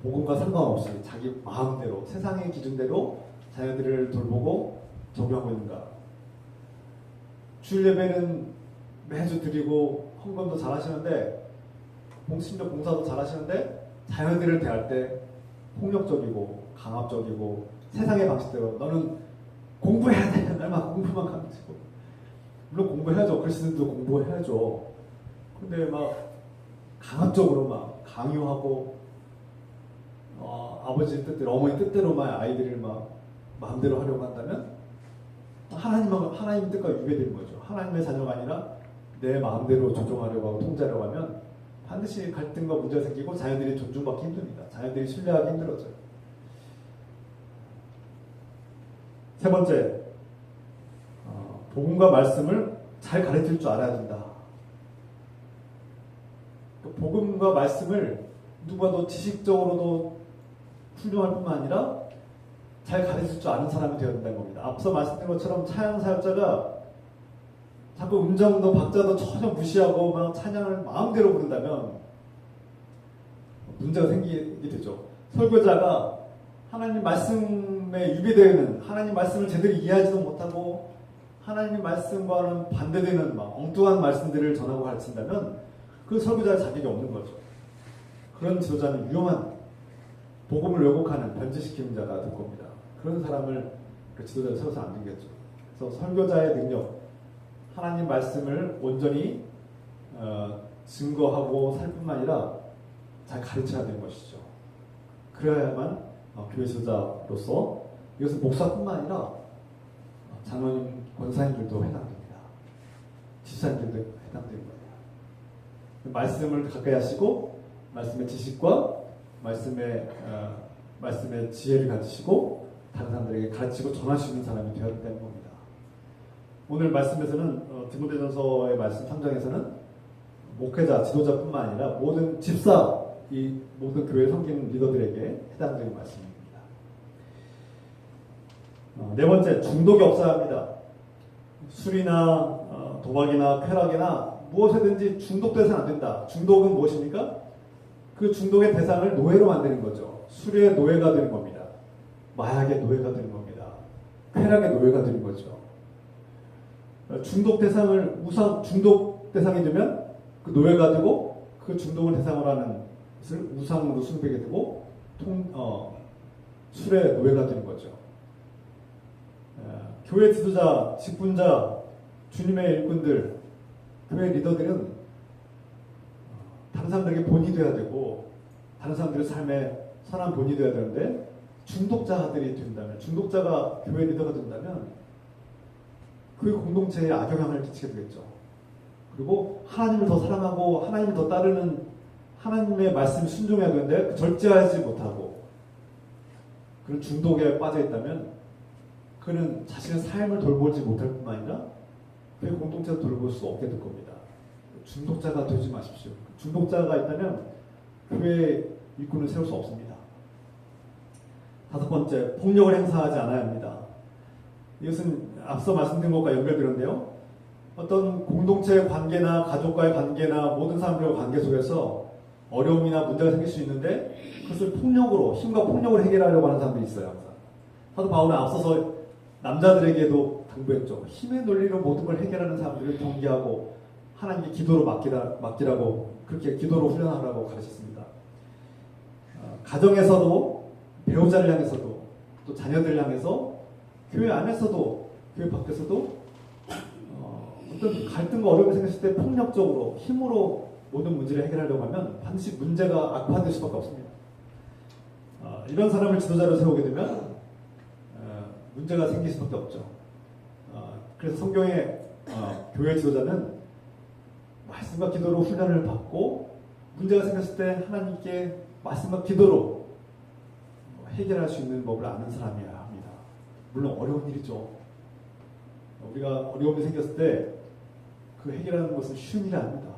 S3: 복음과 상관없이 자기 마음대로 세상의 기준대로 자녀들을 돌보고 적용하고 있는가. 주일 예배는 매주 드리고 헌금도 잘하시는데 심지어 봉사도 잘하시는데 자녀들을 대할 때 폭력적이고 강압적이고 세상의 방식대로 너는 공부해야 돼. 날만 공부만 가르치고. 물론 공부해야죠. 그리스도인도 공부해야죠. 근데 막 강압적으로 막 강요하고 아버지 뜻대로 어머니 뜻대로만 아이들을 막 마음대로 하려고 한다면 하나님 뜻과 유배되는 거죠. 하나님의 자녀가 아니라 내 마음대로 조종하려고 하고 통제하려고 하면 반드시 갈등과 문제가 생기고 자녀들이 존중받기 힘듭니다. 자녀들이 신뢰하기 힘들어져요. 세 번째, 복음과 말씀을 잘 가르칠 줄 알아야 된다. 복음과 말씀을 누구와도 지식적으로도 훌륭할 뿐만 아니라 잘 가르칠 줄 아는 사람이 되어야 된다는 겁니다. 앞서 말씀드린 것처럼 찬양 사역자가 자꾸 음정도 박자도 전혀 무시하고 막 찬양을 마음대로 부른다면 문제가 생기게 되죠. 설교자가 하나님 말씀에 유배되어 있는 하나님 말씀을 제대로 이해하지도 못하고 하나님 말씀과는 반대되는 막 엉뚱한 말씀들을 전하고 가르친다면 그 설교자의 자격이 없는 거죠. 그런 지도자는 위험한 복음을 왜곡하는 변질시키는 자가 될 겁니다. 그런 사람을 그 지도자를 세워서 안 되겠죠. 그래서 설교자의 능력, 하나님 말씀을 온전히 증거하고 살 뿐만 아니라 잘 가르쳐야 되는 것이죠. 그래야만 교회 지도자로서 이것은 목사뿐만 아니라 장로님, 권사님들도 해당됩니다. 집사님들도 해당되는 거예요. 말씀을 가까이 하시고 말씀의 지식과 말씀의 지혜를 가지시고 다른 사람들에게 가르치고 전할 수 있는 사람이 되어야 된다는 겁니다. 오늘 말씀에서는 디모데전서의 말씀 3장에서는 목회자, 지도자뿐만 아니라 모든 집사, 이 모든 교회 섬기는 리더들에게 해당되는 말씀입니다. 네 번째, 중독이 없어야 합니다. 술이나 도박이나 쾌락이나 무엇에든지 중독돼서는 안 된다. 중독은 무엇입니까? 그 중독의 대상을 노예로 만드는 거죠. 술의 노예가 되는 겁니다. 마약의 노예가 되는 겁니다. 쾌락의 노예가 되는 거죠. 중독 대상이 되면 그 노예가 되고 그 중독을 대상으로 하는 것을 우상으로 숭배하게 되고 술의 노예가 되는 거죠. 교회 지도자, 직분자, 주님의 일꾼들, 교회 리더들은 다른 사람들에게 본이 되어야 되고 다른 사람들의 삶에 선한 본이 되어야 되는데 중독자들이 된다면, 중독자가 교회 리더가 된다면 그 공동체에 악영향을 끼치게 되겠죠. 그리고 하나님을 더 사랑하고 하나님을 더 따르는 하나님의 말씀에 순종해야 되는데 절제하지 못하고 그런 중독에 빠져 있다면 그는 자신의 삶을 돌보지 못할 뿐만 아니라 교회 공동체를 돌볼 수 없게 될 겁니다. 중독자가 되지 마십시오. 중독자가 있다면 교회 일꾼을 세울 수 없습니다. 다섯 번째, 폭력을 행사하지 않아야 합니다. 이것은 앞서 말씀드린 것과 연결되는데요. 어떤 공동체의 관계나 가족과의 관계나 모든 사람들과의 관계 속에서 어려움이나 문제가 생길 수 있는데 그것을 폭력으로, 힘과 폭력으로 해결하려고 하는 사람들이 있어요. 항상. 사도 바울은 앞서서 남자들에게도 당부했죠. 힘의 논리로 모든 걸 해결하는 사람들을 경계하고 하나님께 기도로 맡기라고, 그렇게 기도로 훈련하라고 가르쳤습니다. 가정에서도 배우자를 향해서도 또 자녀들을 향해서 교회 안에서도 교회 밖에서도 어떤 갈등과 어려움이 생겼을 때 폭력적으로 힘으로 모든 문제를 해결하려고 하면 반드시 문제가 악화될 수밖에 없습니다. 이런 사람을 지도자로 세우게 되면 문제가 생길 수밖에 없죠. 그래서 성경의 교회 지도자는 말씀과 기도로 훈련을 받고 문제가 생겼을 때 하나님께 말씀과 기도로 해결할 수 있는 법을 아는 사람이어야 합니다. 물론 어려운 일이죠. 우리가 어려움이 생겼을 때 그 해결하는 것은 쉬운 일이 아닙니다.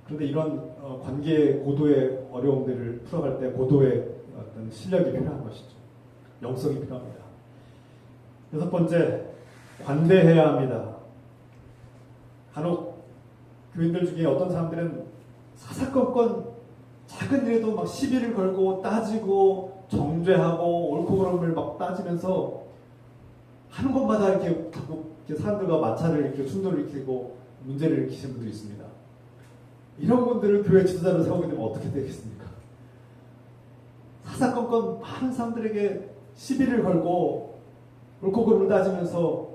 S3: 그런데 이런 관계 고도의 어려움들을 풀어갈 때 고도의 어떤 실력이 필요한 것이죠. 영성이 필요합니다. 6번째, 관대해야 합니다. 간혹 교인들 중에 어떤 사람들은 사사건건 작은 일에도 막 시비를 걸고 따지고 정죄하고 옳고 그름을 막 따지면서 하는 것마다 이렇게 자꾸 이렇게 사람들과 마찰을 이렇게 충돌을 일으키고 문제를 일으키시는 분들이 있습니다. 이런 분들을 교회 지도자로 세우게 되면 어떻게 되겠습니까? 사사건건 많은 사람들에게 시비를 걸고 옳고 그름을 따지면서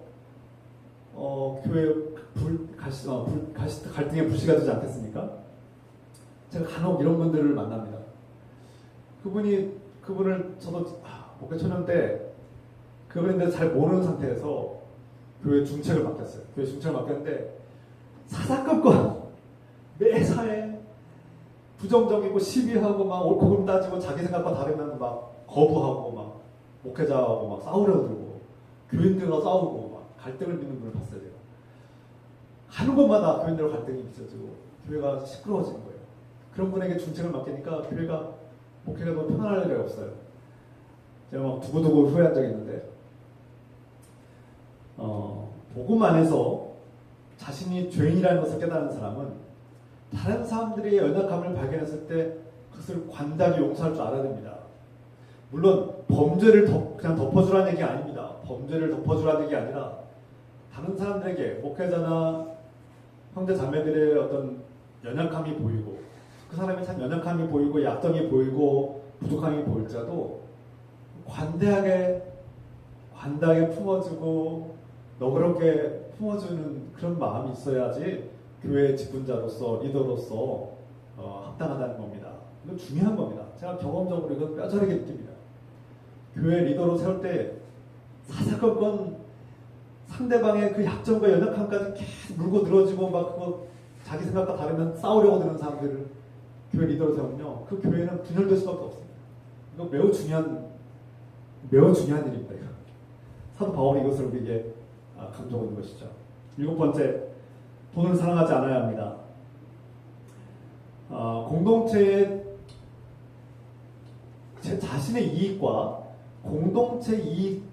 S3: 교회 갈등의 불씨가 되지 않겠습니까? 제가 간혹 이런 분들을 만납니다. 그분을 저도 목회 초년 때 그분인데 잘 모르는 상태에서 교회 중책을 맡겼어요. 교회 중책을 맡겼는데 사사건건 매사에 부정적이고 시비하고 막 옳고 그름 따지고 자기 생각과 다르면 막 거부하고 막 목회자하고 막 싸우려고 들고 교인들과 싸우고 막 갈등을 빚는 분을 봤어요. 제가 하는 곳마다 교인들과 갈등이 빚어지고 교회가 시끄러워지는 거예요. 그런 분에게 중책을 맡기니까 교회가 목회가 더 편안할 일이 없어요. 제가 막 두고두고 후회한 적이 있는데 복음 안에서 자신이 죄인이라는 것을 깨달은 사람은 다른 사람들의 연약함을 발견했을 때 그것을 관대하게 용서할 줄 알아야 됩니다. 물론 범죄를 그냥 덮어주라는 얘기 아닙니다. 범죄를 덮어주라는 얘기 아니라 다른 사람들에게 목회자나 형제 자매들의 어떤 연약함이 보이고 그 사람이 참 연약함이 보이고 약점이 보이고 부족함이 보일지라도 관대하게 품어주고 너그럽게 품어주는 그런 마음이 있어야지 교회 직분자로서 리더로서 합당하다는 겁니다. 이건 중요한 겁니다. 제가 경험적으로 이건 뼈저리게 느낍니다. 교회 리더로 세울 때 사사건건 상대방의 그 약점과 연약함까지 계속 물고 늘어지고 막 그거 자기 생각과 다르면 싸우려고 드는 사람들을 교회 리더로 세우면요, 그 교회는 분열될 수밖에 없습니다. 이거 매우 중요한 일입니다. 이거. 사도 바울이 이것을 우리에게 강조하고 있는 것이죠. 7번째, 돈을 사랑하지 않아야 합니다. 공동체의 제 자신의 이익과 공동체 이익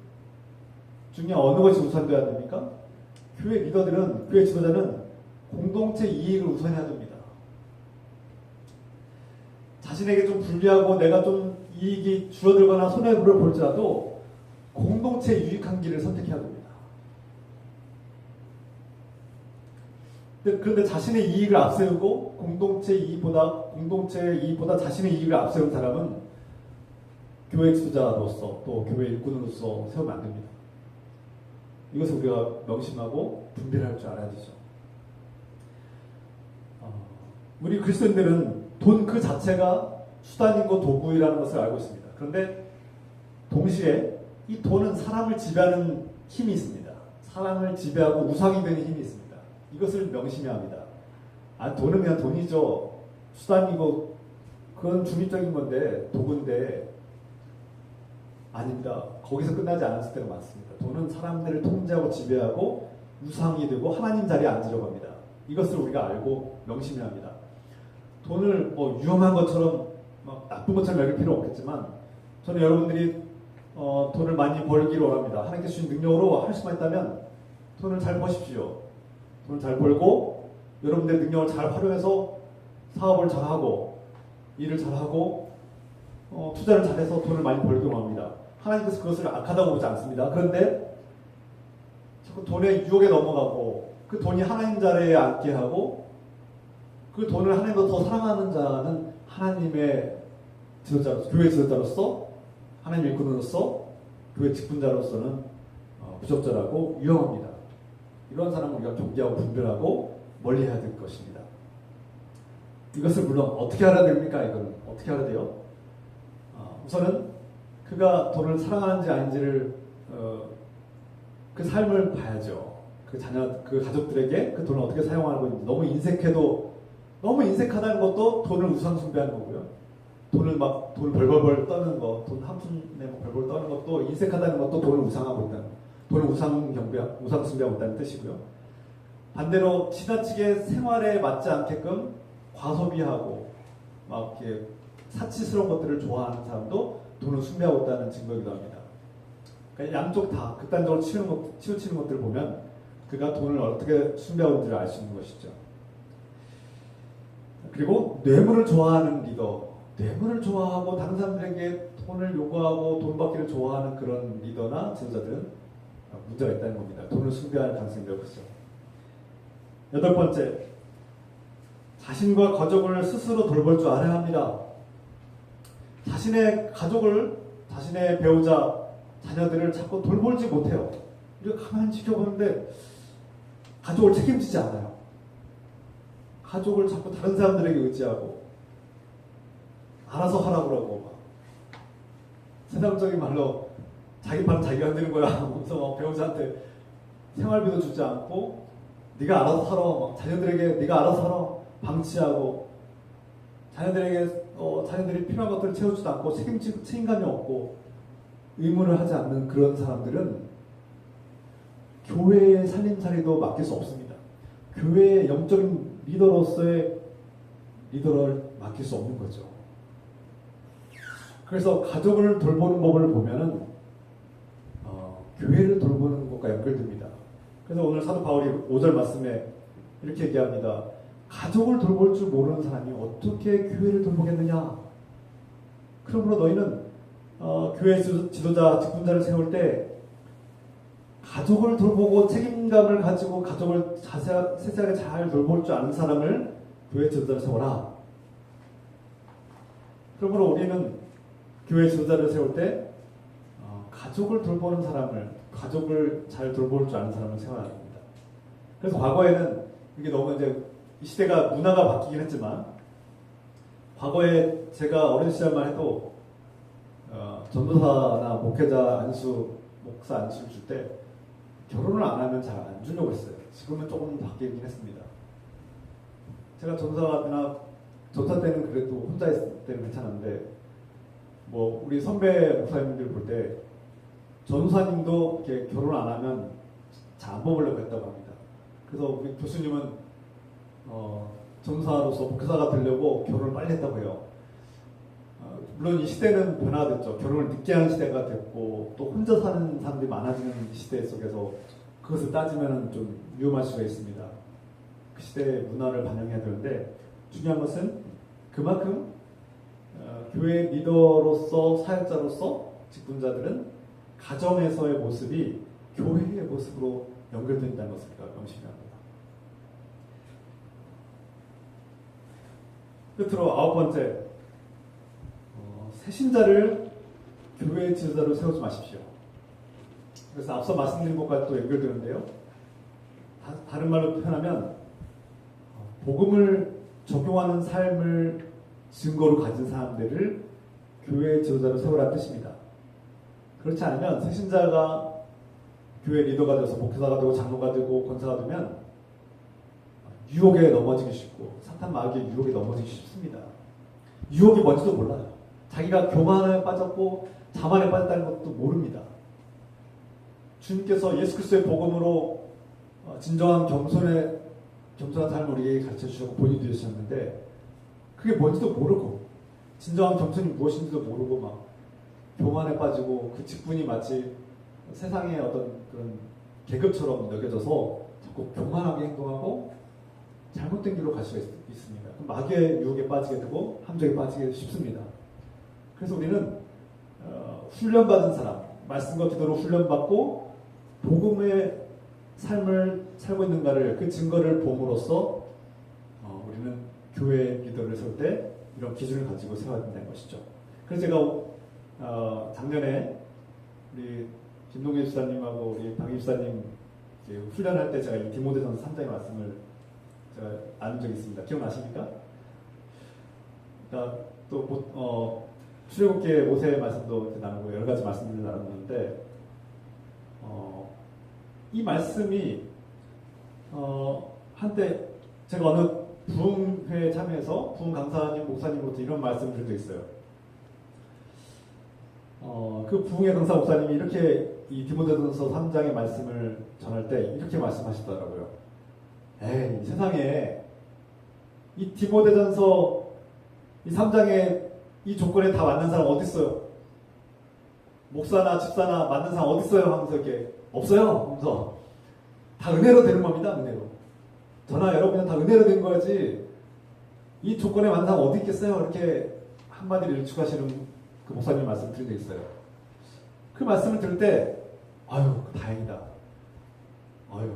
S3: 중에 어느 것이 우선되어야 됩니까? 교회 리더들은, 교회 지도자는 공동체 이익을 우선해야 됩니다. 자신에게 좀 불리하고 내가 좀 이익이 줄어들거나 손해를 볼지라도 공동체에 유익한 길을 선택해야 됩니다. 그런데 자신의 이익을 앞세우고 공동체의 이익보다 자신의 이익을 앞세운 사람은 교회 지도자로서 또 교회 일꾼으로서 세우면 안 됩니다. 이것을 우리가 명심하고 분별할 줄 알아야 되죠. 우리 그리스도인들은 돈 그 자체가 수단이고 도구이라는 것을 알고 있습니다. 그런데 동시에 이 돈은 사람을 지배하는 힘이 있습니다. 사람을 지배하고 우상이 되는 힘이 있습니다. 이것을 명심해야 합니다. 돈은 그냥 돈이죠. 수단이고 그건 중립적인 건데 도구인데 아닙니다. 거기서 끝나지 않았을 때가 많습니다. 돈은 사람들을 통제하고 지배하고 우상이 되고 하나님 자리에 앉으려고 합니다. 이것을 우리가 알고 명심해야 합니다. 돈을 뭐 위험한 것처럼 막 나쁜 것처럼 여길 필요 없겠지만 저는 여러분들이 돈을 많이 벌기를 원합니다. 하나님께 주신 능력으로 할 수만 있다면 돈을 잘 버십시오. 돈을 잘 벌고 여러분들의 능력을 잘 활용해서 사업을 잘하고 일을 잘하고 투자를 잘해서 돈을 많이 벌기 원합니다. 하나님께서 그것을 악하다고 보지 않습니다. 그런데 자꾸 돈의 유혹에 넘어가고 그 돈이 하나님 자리에 앉게 하고 그 돈을 하나님보다 더 사랑하는 자는 하나님의 교회 지도자로서 하나님 일꾼으로서 교회 직분자로서는 부적절하고 위험합니다. 이런 사람은 우리가 경계하고 분별하고 멀리해야 될 것입니다. 이것을 물론 어떻게 알아야 됩니까? 이건 어떻게 알아야 돼요? 우선은 그가 돈을 사랑하는지 아닌지를 그 삶을 봐야죠. 그 가족들에게 그 돈을 어떻게 사용하고 있는지. 너무 인색하다는 것도 돈을 우상 숭배하는 거고요. 돈을 벌벌벌 떠는 거, 돈 한 푼에 벌벌 떠는 것도 인색하다는 것도 돈을 우상하고 있다는, 돈을 우상 숭배하고 있다는 뜻이고요. 반대로 지나치게 생활에 맞지 않게끔 과소비하고 막 이렇게 사치스러운 것들을 좋아하는 사람도 돈을 숭배하고 있다는 증거이기도 합니다. 그러니까 양쪽 다 극단적으로 치우치는 것들을 보면 그가 돈을 어떻게 숭배하고 있는지를 알 수 있는 것이죠. 그리고 뇌물을 좋아하는 리더, 뇌물을 좋아하고 다른 사람들에게 돈을 요구하고 돈 받기를 좋아하는 그런 리더나 지도자들은 문제가 있다는 겁니다. 돈을 숭배할 가능성이 매우 크죠. 8번째, 자신과 가족을 스스로 돌볼 줄 알아야 합니다. 자신의 가족을, 자신의 배우자, 자녀들을 자꾸 돌보지 못해요. 우리가 가만히 지켜보는데 가족을 책임지지 않아요. 가족을 자꾸 다른 사람들에게 의지하고 알아서 하라고 그러고 막 세상적인 말로 자기 팔은 자기가 흔드는 거야 하면서 배우자한테 생활비도 주지 않고 네가 알아서 살아, 막 자녀들에게 네가 알아서 살아 방치하고 자녀들이 필요한 것들을 채우지도 않고 책임감이 없고 의무를 하지 않는 그런 사람들은 교회의 살림살이도 맡길 수 없습니다. 교회의 영적인 리더로서의 리더를 맡길 수 없는 거죠. 그래서 가족을 돌보는 법을 보면은 교회를 돌보는 것과 연결됩니다. 그래서 오늘 사도 바울이 5절 말씀에 이렇게 얘기합니다. 가족을 돌볼 줄 모르는 사람이 어떻게 교회를 돌보겠느냐? 그러므로 너희는 교회 지도자, 직분자를 세울 때 가족을 돌보고 책임감을 가지고 가족을 세세하게 잘 돌볼 줄 아는 사람을 교회 지도자를 세워라. 그러므로 우리는 교회 지도자를 세울 때 가족을 돌보는 사람을, 가족을 잘 돌볼 줄 아는 사람을 세워야 합니다. 그래서 과거에는 이게 너무 이제 이 시대가 문화가 바뀌긴 했지만 과거에 제가 어린 시절만 해도 전도사나 목회자 안수, 목사 안수를 줄 때 결혼을 안 하면 잘 안 주려고 했어요. 지금은 조금 바뀌긴 했습니다. 제가 전도사 때는 그래도 혼자 있을 때는 괜찮았는데 뭐 우리 선배 목사님들 볼 때 전도사님도 이렇게 결혼 안 하면 잘 안 뽑으려고 했다고 합니다. 그래서 우리 교수님은 전도사로서 목사가 되려고 결혼을 빨리 했다고 해요. 물론 이 시대는 변화가 됐죠. 결혼을 늦게 하는 시대가 됐고 또 혼자 사는 사람들이 많아지는 시대 속에서 그것을 따지면 좀 위험할 수가 있습니다. 그 시대의 문화를 반영해야 되는데 중요한 것은 그만큼 교회 리더로서 사역자로서 직분자들은 가정에서의 모습이 교회의 모습으로 연결된다는 것을 명심해야 합니다. 끝으로 9번째, 새신자를 교회 지도자로 세우지 마십시오. 그래서 앞서 말씀드린 것과 또 연결되는데요. 다른 말로 표현하면 복음을 적용하는 삶을 증거로 가진 사람들을 교회 지도자로 세우라는 뜻입니다. 그렇지 않으면 새신자가 교회 리더가 되어서 목회자가 되고 장로가 되고 권사가 되면 유혹에 넘어지기 쉽고 사탄 마귀의 유혹에 넘어지기 쉽습니다. 유혹이 뭔지도 몰라요. 자기가 교만에 빠졌고 자만에 빠졌다는 것도 모릅니다. 주님께서 예수 그리스도의 복음으로 진정한 겸손한 삶을 우리에게 가르쳐 주셨고 본인도 해주셨는데 그게 뭔지도 모르고 진정한 겸손이 무엇인지도 모르고 막 교만에 빠지고 그 직분이 마치 세상의 어떤 그런 계급처럼 여겨져서 자꾸 교만하게 행동하고 잘못된 길로 갈 수가 있습니다. 마귀의 유혹에 빠지게 되고 함정에 빠지게 쉽습니다. 그래서 우리는 훈련받은 사람, 말씀과 기도로 훈련받고 복음의 삶을 살고 있는가를 그 증거를 봄으로써 우리는 교회 리더를 세울 때 이런 기준을 가지고 세워야 된다는 것이죠. 그래서 제가 작년에 우리 김동현 집사님하고 우리 박 집사님 훈련할 때 제가 이 디모데전서 3장의 말씀을 제가 나눈 적이 있습니다. 기억나십니까? 그러니까 또 출애굽기의 모세의 말씀도 나누고 여러 가지 말씀들을 나눴는데 이 말씀이 한때 제가 어느 부흥회에 참여해서 부흥 강사님 목사님으로부터 이런 말씀을 들은 적이 있어요. 그 부흥회 강사 목사님이 이렇게 이 디모데전서 3장의 말씀을 전할 때 이렇게 말씀하시더라고요. 에이, 세상에 이 디모데전서 이 3장에 이 조건에 다 맞는 사람 어디 있어요? 목사나 집사나 맞는 사람 어디 있어요? 하면서 이렇게 없어요. 하면서 다 은혜로 되는 겁니다. 은혜로. 저나 여러분은 다 은혜로 된 거지. 이 조건에 맞는 사람 어디 있겠어요? 이렇게 한마디를 일축하시는 그 목사님 말씀 드린 적 있어요. 그 말씀을 들을 때 아유 다행이다. 아유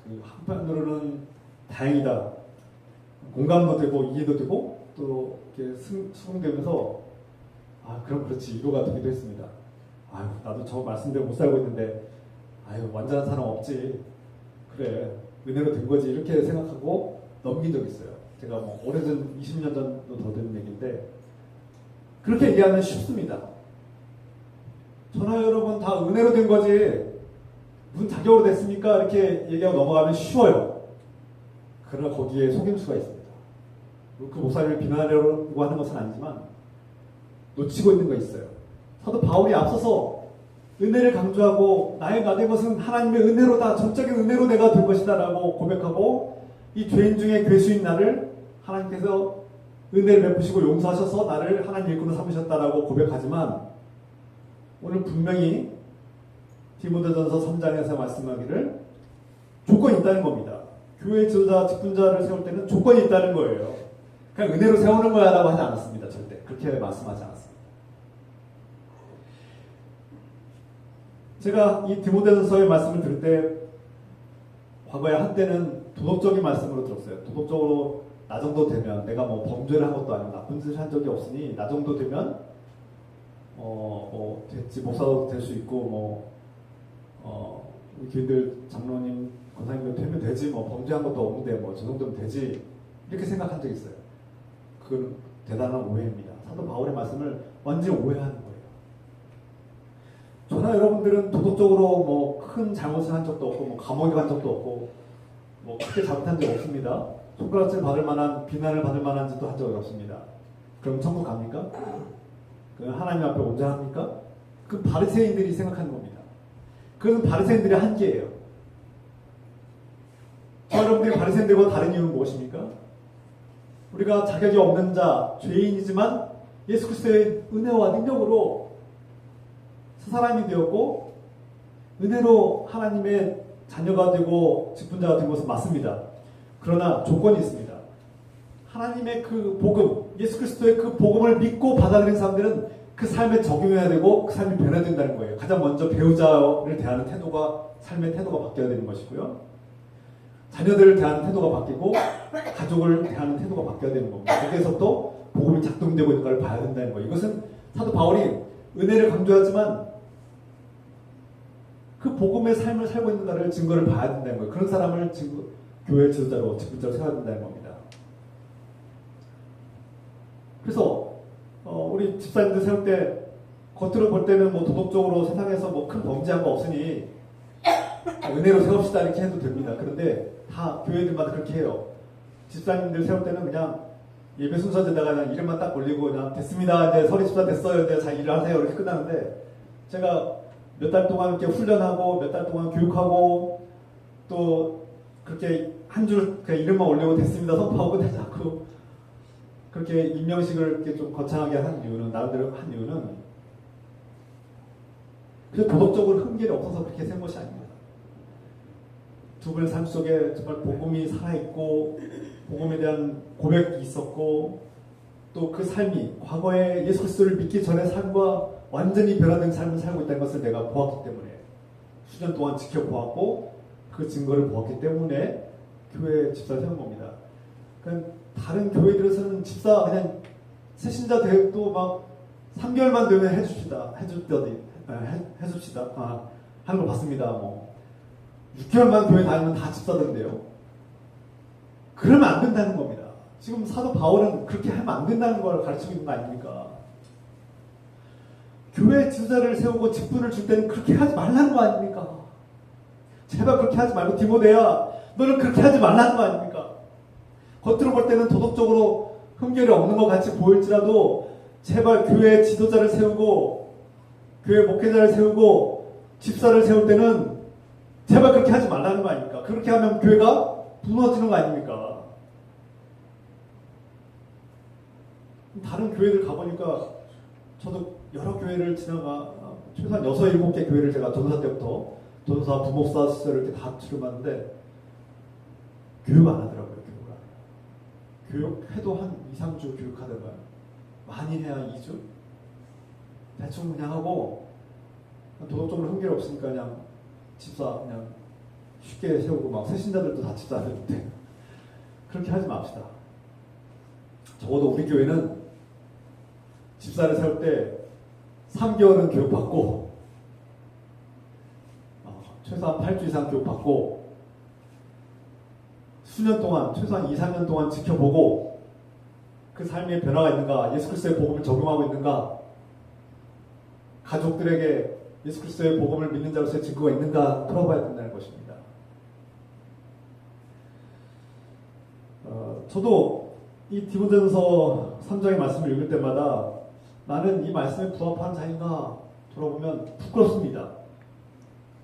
S3: 그 한편으로는 다행이다. 공감도 되고 이해도 되고 또 이렇게 수긍되면서 아 그럼 그렇지 위로가 되기도 했습니다. 아유 나도 저 말씀대로 못 살고 있는데 아유 완전한 사람 없지. 그래 은혜로 된 거지 이렇게 생각하고 넘긴 적이 있어요. 제가 뭐 오래전 20년 전도 더 된 얘기인데 그렇게 얘기하면 쉽습니다. 저나 여러분 다 은혜로 된 거지 무슨 자격으로 됐습니까? 이렇게 얘기하고 넘어가면 쉬워요. 그러나 거기에 속임수가 있습니다. 그 목사님을 비난하려고 하는 것은 아니지만 놓치고 있는 거 있어요. 사도 바울이 앞서서 은혜를 강조하고 나의 나된 것은 하나님의 은혜로다. 전적인 은혜로 내가 된 것이다 라고 고백하고 이 죄인 중에 괴수인 나를 하나님께서 은혜를 베푸시고 용서하셔서 나를 하나님 일꾼으로 삼으셨다라고 고백하지만 오늘 분명히 디모데전서 3장에서 말씀하기를 조건이 있다는 겁니다. 교회 지도자, 직분자를 세울 때는 조건이 있다는 거예요. 그냥 은혜로 세우는 거야 라고 하지 않았습니다. 절대. 그렇게 말씀하지 않았습니다. 제가 이 디모데전서의 말씀을 들을 때 과거에 한때는 도덕적인 말씀으로 들었어요. 도덕적으로 나 정도 되면 내가 뭐 범죄를 한 것도 아니고 나쁜 짓을 한 적이 없으니 나 정도 되면 뭐 됐지 목사도 될 수 있고 우리 교인들 장로님 권사님도 되면 되지 뭐 범죄한 것도 없는데 뭐 저 정도면 되지 이렇게 생각한 적이 있어요. 그건 대단한 오해입니다. 사도 바울의 말씀을 완전히 오해하는 거예요. 저나 여러분들은 도덕적으로 뭐 큰 잘못을 한 적도 없고 뭐 감옥에 간 적도 없고 뭐 크게 잘못한 적 없습니다. 손가락질 받을 만한 비난을 받을 만한 짓도 한 적이 없습니다. 그럼 천국 갑니까? 그 하나님 앞에 온전합니까? 그 바리새인들이 생각하는 겁니다. 그것은 바리새인들의 한계예요. 여러분들이 바리새인들과 다른 이유는 무엇입니까? 우리가 자격이 없는 자, 죄인이지만 예수 그리스도의 은혜와 능력으로 새 사람이 되었고 은혜로 하나님의 자녀가 되고 직분자가 된 것은 맞습니다. 그러나 조건이 있습니다. 하나님의 그 복음, 예수 그리스도의 그 복음을 믿고 받아들인 사람들은 그 삶에 적용해야 되고 그 삶이 변화된다는 거예요. 가장 먼저 배우자를 대하는 태도가 삶의 태도가 바뀌어야 되는 것이고요. 자녀들을 대하는 태도가 바뀌고 가족을 대하는 태도가 바뀌어야 되는 겁니다. 거기에서부터 복음이 작동되고 있는 걸 봐야 된다는 거예요. 이것은 사도 바울이 은혜를 강조하지만 그 복음의 삶을 살고 있는가를 증거를 봐야 된다는 거예요. 그런 사람을 교회 지도자로 직분자로 세워야 된다는 겁니다. 그래서 우리 집사님들 세울 때 겉으로 볼 때는 뭐 도덕적으로 세상에서 뭐 큰 범죄한 거 없으니 은혜로 세웁시다 이렇게 해도 됩니다. 그런데 다 교회들마다 그렇게 해요. 집사님들 세울 때는 그냥 예배 순서에다가 그냥 이름만 딱 올리고 그냥 됐습니다. 이제 서리 집사 됐어요. 이제 잘 일을 하세요. 이렇게 끝나는데 제가 몇 달 동안 이렇게 훈련하고 몇 달 동안 교육하고 또 그렇게 한 줄 그냥 이름만 올리고 됐습니다. 선포하고 되지 않고 그렇게 임명식을 이렇게 좀 거창하게 한 이유는 나름대로 한 이유는 그 도덕적으로 흠결이 없어서 그렇게 센 것이 아닙니다. 두 분의 삶 속에 정말 복음이 살아있고 복음에 대한 고백이 있었고 또 그 삶이 과거에 예수 그리스도를 믿기 전의 삶과 완전히 변화된 삶을 살고 있다는 것을 내가 보았기 때문에 수년 동안 지켜보았고 그 증거를 보았기 때문에 교회 집사를 세운 겁니다. 그러니까 다른 교회들에서는 집사 그냥 새신자 대회도 막 3개월만 되면 해줍시다. 하는 거 봤습니다. 6개월만 교회 다니면 다 집사던데요. 그러면 안 된다는 겁니다. 지금 사도 바울은 그렇게 하면 안 된다는 걸 가르치고 있는 거 아닙니까? 교회 지도자를 세우고 직분을 줄 때는 그렇게 하지 말라는 거 아닙니까? 제발 그렇게 하지 말고 디모데야, 너는 그렇게 하지 말라는 거 아닙니까? 겉으로 볼 때는 도덕적으로 흠결이 없는 것 같이 보일지라도 제발 교회 지도자를 세우고 교회 목회자를 세우고 집사를 세울 때는 제발 그렇게 하지 말라는 거 아닙니까? 그렇게 하면 교회가 무너지는 거 아닙니까? 다른 교회들 가보니까 저도 여러 교회를 최소한 6, 7개 교회를 제가 전도사 때부터 전도사 부목사 시절을 때 다 출입하는데 교육 안 하더라고요. 교육을 안 해요. 교육해도 한 2, 3주 교육하다가 많이 해야 2주? 대충 그냥 하고 도덕적으로 흠결 없으니까 그냥 집사 그냥 쉽게 세우고 막 새신자들도 다 집사 하는데 그렇게 하지 맙시다. 적어도 우리 교회는 집사를 세울 때 3개월은 교육받고 최소한 8주 이상 교육받고 수년 동안 최소한 2, 3년 동안 지켜보고 그 삶에 변화가 있는가, 예수 그리스도의 복음을 적용하고 있는가, 가족들에게 예수 그리스도의 복음을 믿는 자로서의 증거가 있는가 풀어봐야 된다는 것입니다. 저도 이 디모데전서 3장의 말씀을 읽을 때마다 나는 이 말씀에 부합한 자인가 돌아보면 부끄럽습니다.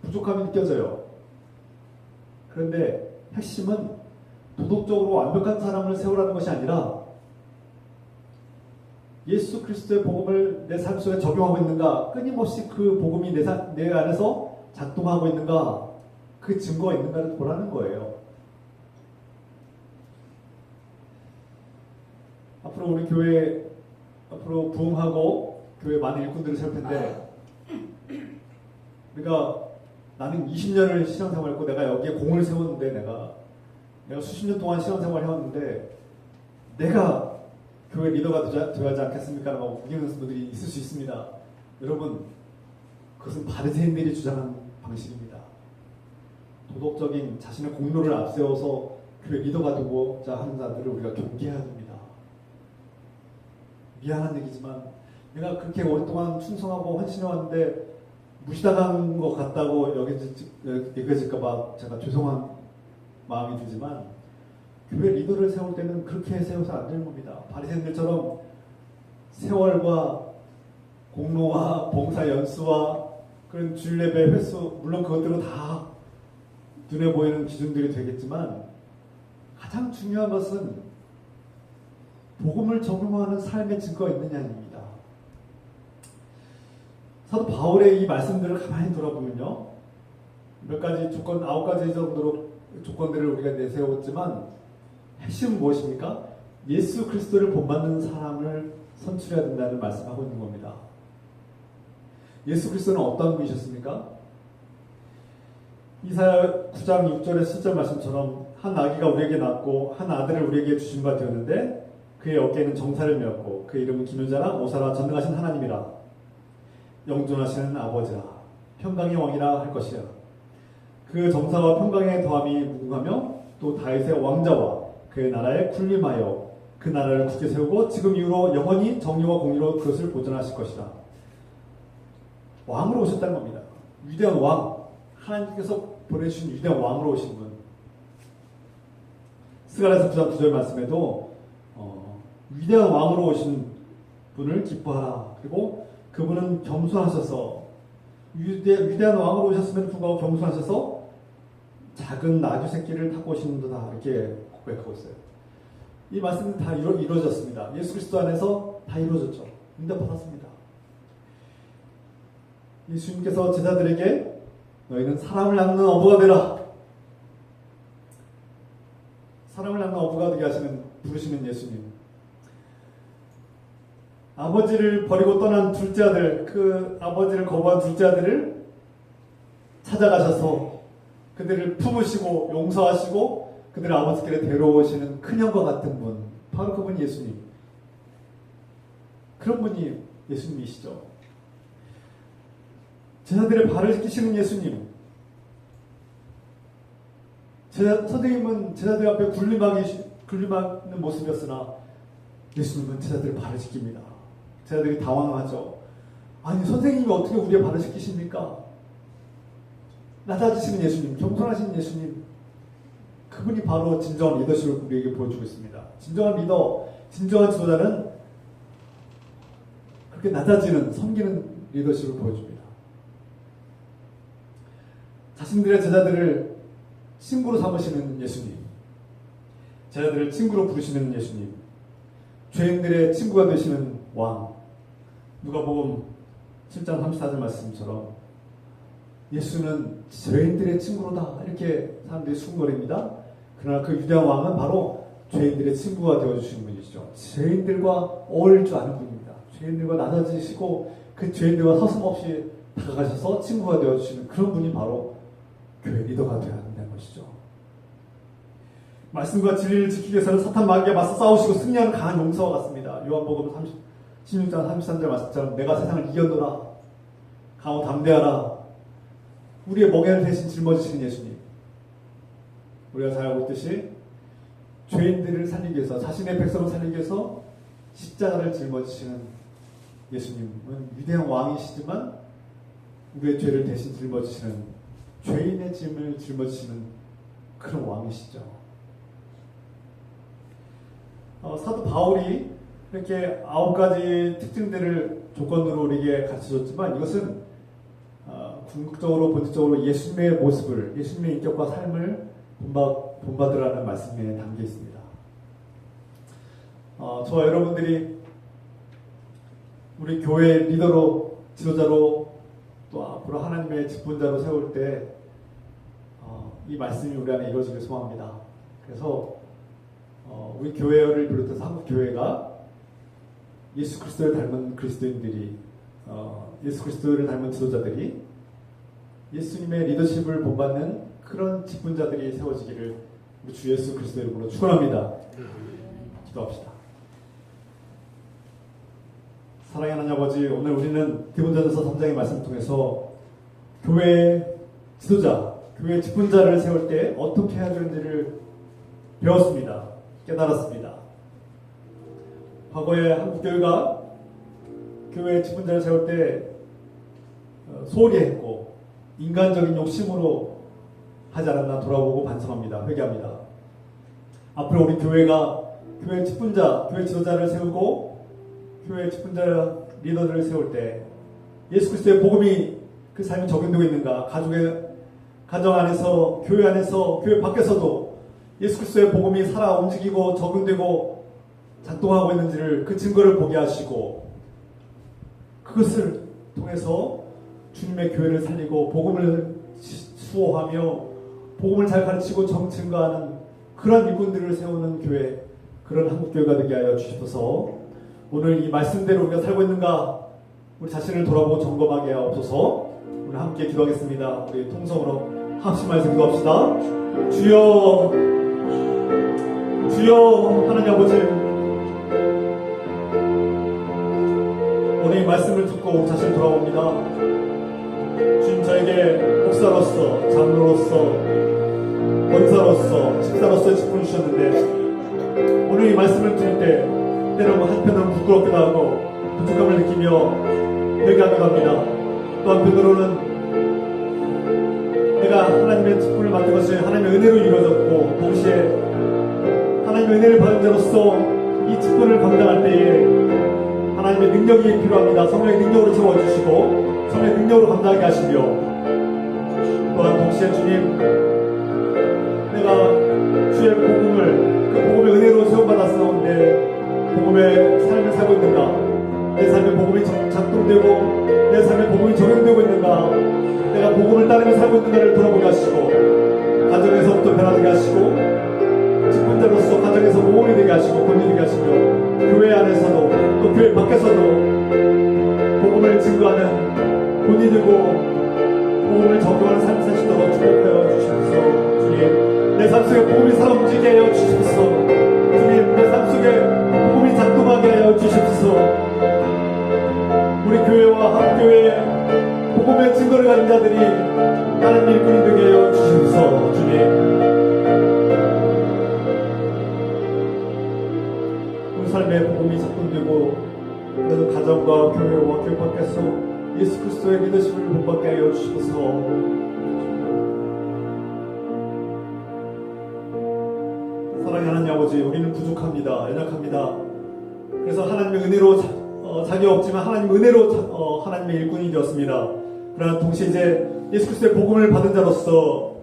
S3: 부족함이 느껴져요. 그런데 핵심은 도덕적으로 완벽한 사람을 세우라는 것이 아니라 예수 그리스도의 복음을 내 삶 속에 적용하고 있는가, 끊임없이 그 복음이 내 안에서 작동하고 있는가, 그 증거가 있는가를 보라는 거예요. 앞으로 우리 교회 앞으로 부흥하고 교회 많은 일꾼들을 세울 텐데 우리가 나는 20년을 신앙생활했고 내가 여기에 공을 세웠는데 내가 수십 년 동안 신앙생활을 해왔는데 내가 교회 리더가 되어야 하지 않겠습니까? 라고 우기는 분들이 있을 수 있습니다. 여러분, 그것은 바리새인들이 주장한 방식입니다. 도덕적인 자신의 공로를 앞세워서 교회 리더가 되고자 하는 자들을 우리가 경계해야 됩니다. 미안한 얘기지만 내가 그렇게 오랫동안 충성하고 헌신해왔는데 무시당한 것 같다고 여겨질까봐 제가 죄송한 마음이 들지만 교회 리더를 세울 때는 그렇게 세워서 안 되는 겁니다. 바리새인들처럼 세월과 공로와 봉사 연수와 그런 주일 예배 횟수 물론 그것들은 다 눈에 보이는 기준들이 되겠지만 가장 중요한 것은 복음을 적용하는 삶의 증거가 있느냐입니다. 사도 바울의 이 말씀들을 가만히 돌아보면요, 몇 가지 조건, 9가지 정도로 조건들을 우리가 내세웠지만 핵심은 무엇입니까? 예수 그리스도를 본받는 사람을 선출해야 된다는 말씀하고 있는 겁니다. 예수 그리스도는 어떤 분이셨습니까? 이사야 9장 6절의 7절 말씀처럼 한 아기가 우리에게 낳고 한 아들을 우리에게 주신 바 되었는데 그의 어깨에는 정사를 메었고 그 이름은 기묘자라 모사라 전능하신 하나님이라 영존하시는 아버지라 평강의 왕이라 할 것이야. 그 정사와 평강의 더함이 무궁하며 또 다윗의 왕자와 그의 나라에 군림하여 그 나라를 굳게 세우고 지금 이후로 영원히 정의와 공의로 그것을 보존하실 것이다. 왕으로 오셨다는 겁니다. 위대한 왕, 하나님께서 보내주신 위대한 왕으로 오신 분. 스가랴서 9장 9절 말씀에도 위대한 왕으로 오신 분을 기뻐하라. 그리고 그분은 겸손하셔서 위대한 왕으로 오셨음에도 불구하고 겸손하셔서 작은 나귀 새끼를 타고 오시는 분다 이렇게 고백하고 있어요. 이 말씀은 다 이루어졌습니다. 예수 그리스도 안에서 다 이루어졌죠. 응답받았습니다. 예수님께서 제자들에게 너희는 사람을 낚는 어부가 되라. 사람을 낚는 어부가 되게 부르시는 예수님. 아버지를 버리고 떠난 둘째 아들, 그 아버지를 거부한 둘째 아들을 찾아가셔서 그들을 품으시고 용서하시고 그들을 아버지께로 데려오시는 큰형과 같은 분, 바로 그분이 예수님. 그런 분이 예수님이시죠. 제자들의 발을 씻기시는 예수님. 선생님은 제자들 앞에 군림하는 모습이었으나 예수님은 제자들의 발을 씻깁니다. 제자들이 당황하죠. 아니, 선생님이 어떻게 우리의 발을 씻기십니까? 낮아지시는 예수님, 겸손하신 예수님, 그분이 바로 진정한 리더십을 우리에게 보여주고 있습니다. 진정한 리더, 진정한 지도자는 그렇게 낮아지는, 섬기는 리더십을 보여줍니다. 자신들의 제자들을 친구로 삼으시는 예수님, 제자들을 친구로 부르시는 예수님, 죄인들의 친구가 되시는 왕. 누가복음 7장 34절 말씀처럼 예수는 죄인들의 친구로다 이렇게 사람들이 수군거립니다. 그러나 그 유대한 왕은 바로 죄인들의 친구가 되어주시는 분이시죠. 죄인들과 어울릴 줄 아는 분입니다. 죄인들과 낮아지시고 그 죄인들과 서슴없이 다가가셔서 친구가 되어주시는 그런 분이 바로 교회 리더가 되어야 한다는 것이죠. 말씀과 진리를 지키기 위해서는 사탄 마귀와 맞서 싸우시고 승리하는 강한 용사와 같습니다. 요한복음 16장 33절 말씀처럼 내가 세상을 이겼노라. 강하고 담대하라. 우리의 멍에를 대신 짊어지시는 예수님. 우리가 잘 알고 있듯이 죄인들을 살리기 위해서, 자신의 백성을 살리기 위해서 십자가를 짊어지시는 예수님은 위대한 왕이시지만 우리의 죄를 대신 짊어지시는, 죄인의 짐을 짊어지시는 그런 왕이시죠. 사도 바울이 이렇게 9가지 특징들을 조건으로 우리에게 가르쳐줬지만 이것은 궁극적으로 본질적으로 예수님의 모습을, 예수님의 인격과 삶을 본받으라는 말씀에 담겨 있습니다. 저와 여러분들이 우리 교회 리더로, 지도자로, 또 앞으로 하나님의 직분자로 세울 때 이 말씀이 우리 안에 이루어지길 소망합니다. 그래서 우리 교회를 비롯해서 한국 교회가 예수 그리스도를 닮은 그리스도인들이, 예수 그리스도를 닮은 지도자들이 예수님의 리더십을 본받는 그런 직분자들이 세워지기를 우리 주 예수 그리스도의 이름으로 축원합니다. 기도합시다. 사랑의 하나님 아버지, 오늘 우리는 디모데전서 3장의 말씀을 통해서 교회의 지도자, 교회의 직분자를 세울 때 어떻게 해야 되는지를 배웠습니다. 깨달았습니다. 과거에 한국교회가 교회의 직분자를 세울 때 소홀히 했고 인간적인 욕심으로 하지 않았나 돌아보고 반성합니다. 회개합니다. 앞으로 우리 교회가 교회 직분자, 교회 지도자를 세우고 교회 직분자 리더들을 세울 때 예수 그리스도의 복음이 그 삶에 적용되고 있는가, 가정 안에서, 교회 안에서, 교회 밖에서도 예수 그리스도의 복음이 살아 움직이고 적용되고 작동하고 있는지를, 그 증거를 보게 하시고 그것을 통해서 주님의 교회를 살리고 복음을 수호하며 복음을 잘 가르치고 증거하는 그런 일꾼들을 세우는 교회, 그런 한국교회가 되게 하여 주시옵소서. 오늘 이 말씀대로 우리가 살고 있는가, 우리 자신을 돌아보고 점검하게 하옵소서. 오늘 함께 기도하겠습니다. 우리 통성으로 합심 말씀 기도합시다. 주여, 주여, 하나님 아버지, 오늘 이 말씀을 듣고 자신을 돌아봅니다. 주님, 저에게 목사로서, 장로로서, 원사로서, 집사로서 직분을 주셨는데 오늘 이 말씀을 들을 때 때로는 한편으로는 부끄럽기도 하고 부족함을 느끼며 회개하기도 합니다. 또 한편으로는 내가 하나님의 직분을 맡은 것이 하나님의 은혜로 이루어졌고 동시에 하나님의 은혜를 받은 자로서 이 직분을 감당할 때에 하나님의 능력이 필요합니다. 성령의 능력으로 채워주시고 성령의 능력으로 감당하게 하시며 또한 동시에 주님, 내가 주의 복음을, 그 복음의 은혜로 세움받았사온데 복음의 삶을 살고 있는가, 내 삶에 복음이 작동되고 내 삶에 복음이 적용되고 있는가, 내가 복음을 따르며 살고 있는가를 돌아보게 하시고 가정에서부터 변화되게 하시고 직분자로서 가정에서 모험이 되게 하시고 본인이 되게 하시며 교회 안에서도 또 교회 밖에서도 복음을 증거하는 본이 되고 복음을 적용하는 삶을 사시도록 축복하여 주시옵소서. 주님, 내 삶 속에 복음이 살아 움직이게 하여 주시옵소서. 주님, 내 삶 속에 복음이 작동하게 하여 주시옵소서. 가정과 교회와 교회 밖에서 예수 그리스도의 리더십을 본받게 하여 주시옵소서. 사랑의 하나님 아버지, 우리는 부족합니다. 연약합니다. 그래서 하나님의 은혜로 자격 없지만 하나님 은혜로 하나님의 일꾼이 되었습니다. 그러나 동시에 이제 예수 그리스도의 복음을 받은 자로서,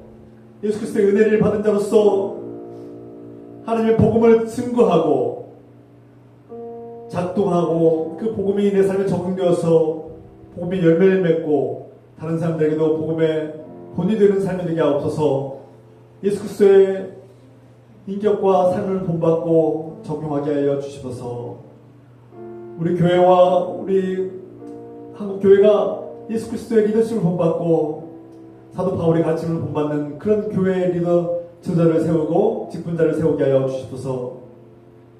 S3: 예수 그리스도의 은혜를 받은 자로서 하나님의 복음을 증거하고 작동하고 그 복음이 내 삶에 적응되어서 복음의 열매를 맺고 다른 사람들에게도 복음의 본이 되는 삶이 되게 하옵소서. 예수 그리스도의 인격과 삶을 본받고 적용하게 하여 주시옵소서. 우리 교회와 우리 한국 교회가 예수 그리스도의 리더십을 본받고 사도 바울의 가르침을 본받는 그런 교회의 리더 지도자를 세우고 직분자를 세우게 하여 주시옵소서.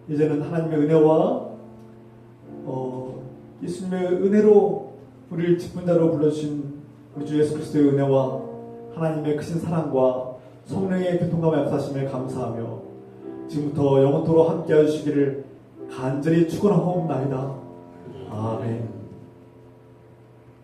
S3: 이제는 하나님의 은혜와 예수님의 은혜로 우리를 직분자로 불러주신 우리 주 예수 그리스도의 은혜와 하나님의 크신 사랑과 성령의 교통감화 역사심을 감사하며 지금부터 영원토록 함께해 주시기를 간절히 축원하옵나이다. 아멘.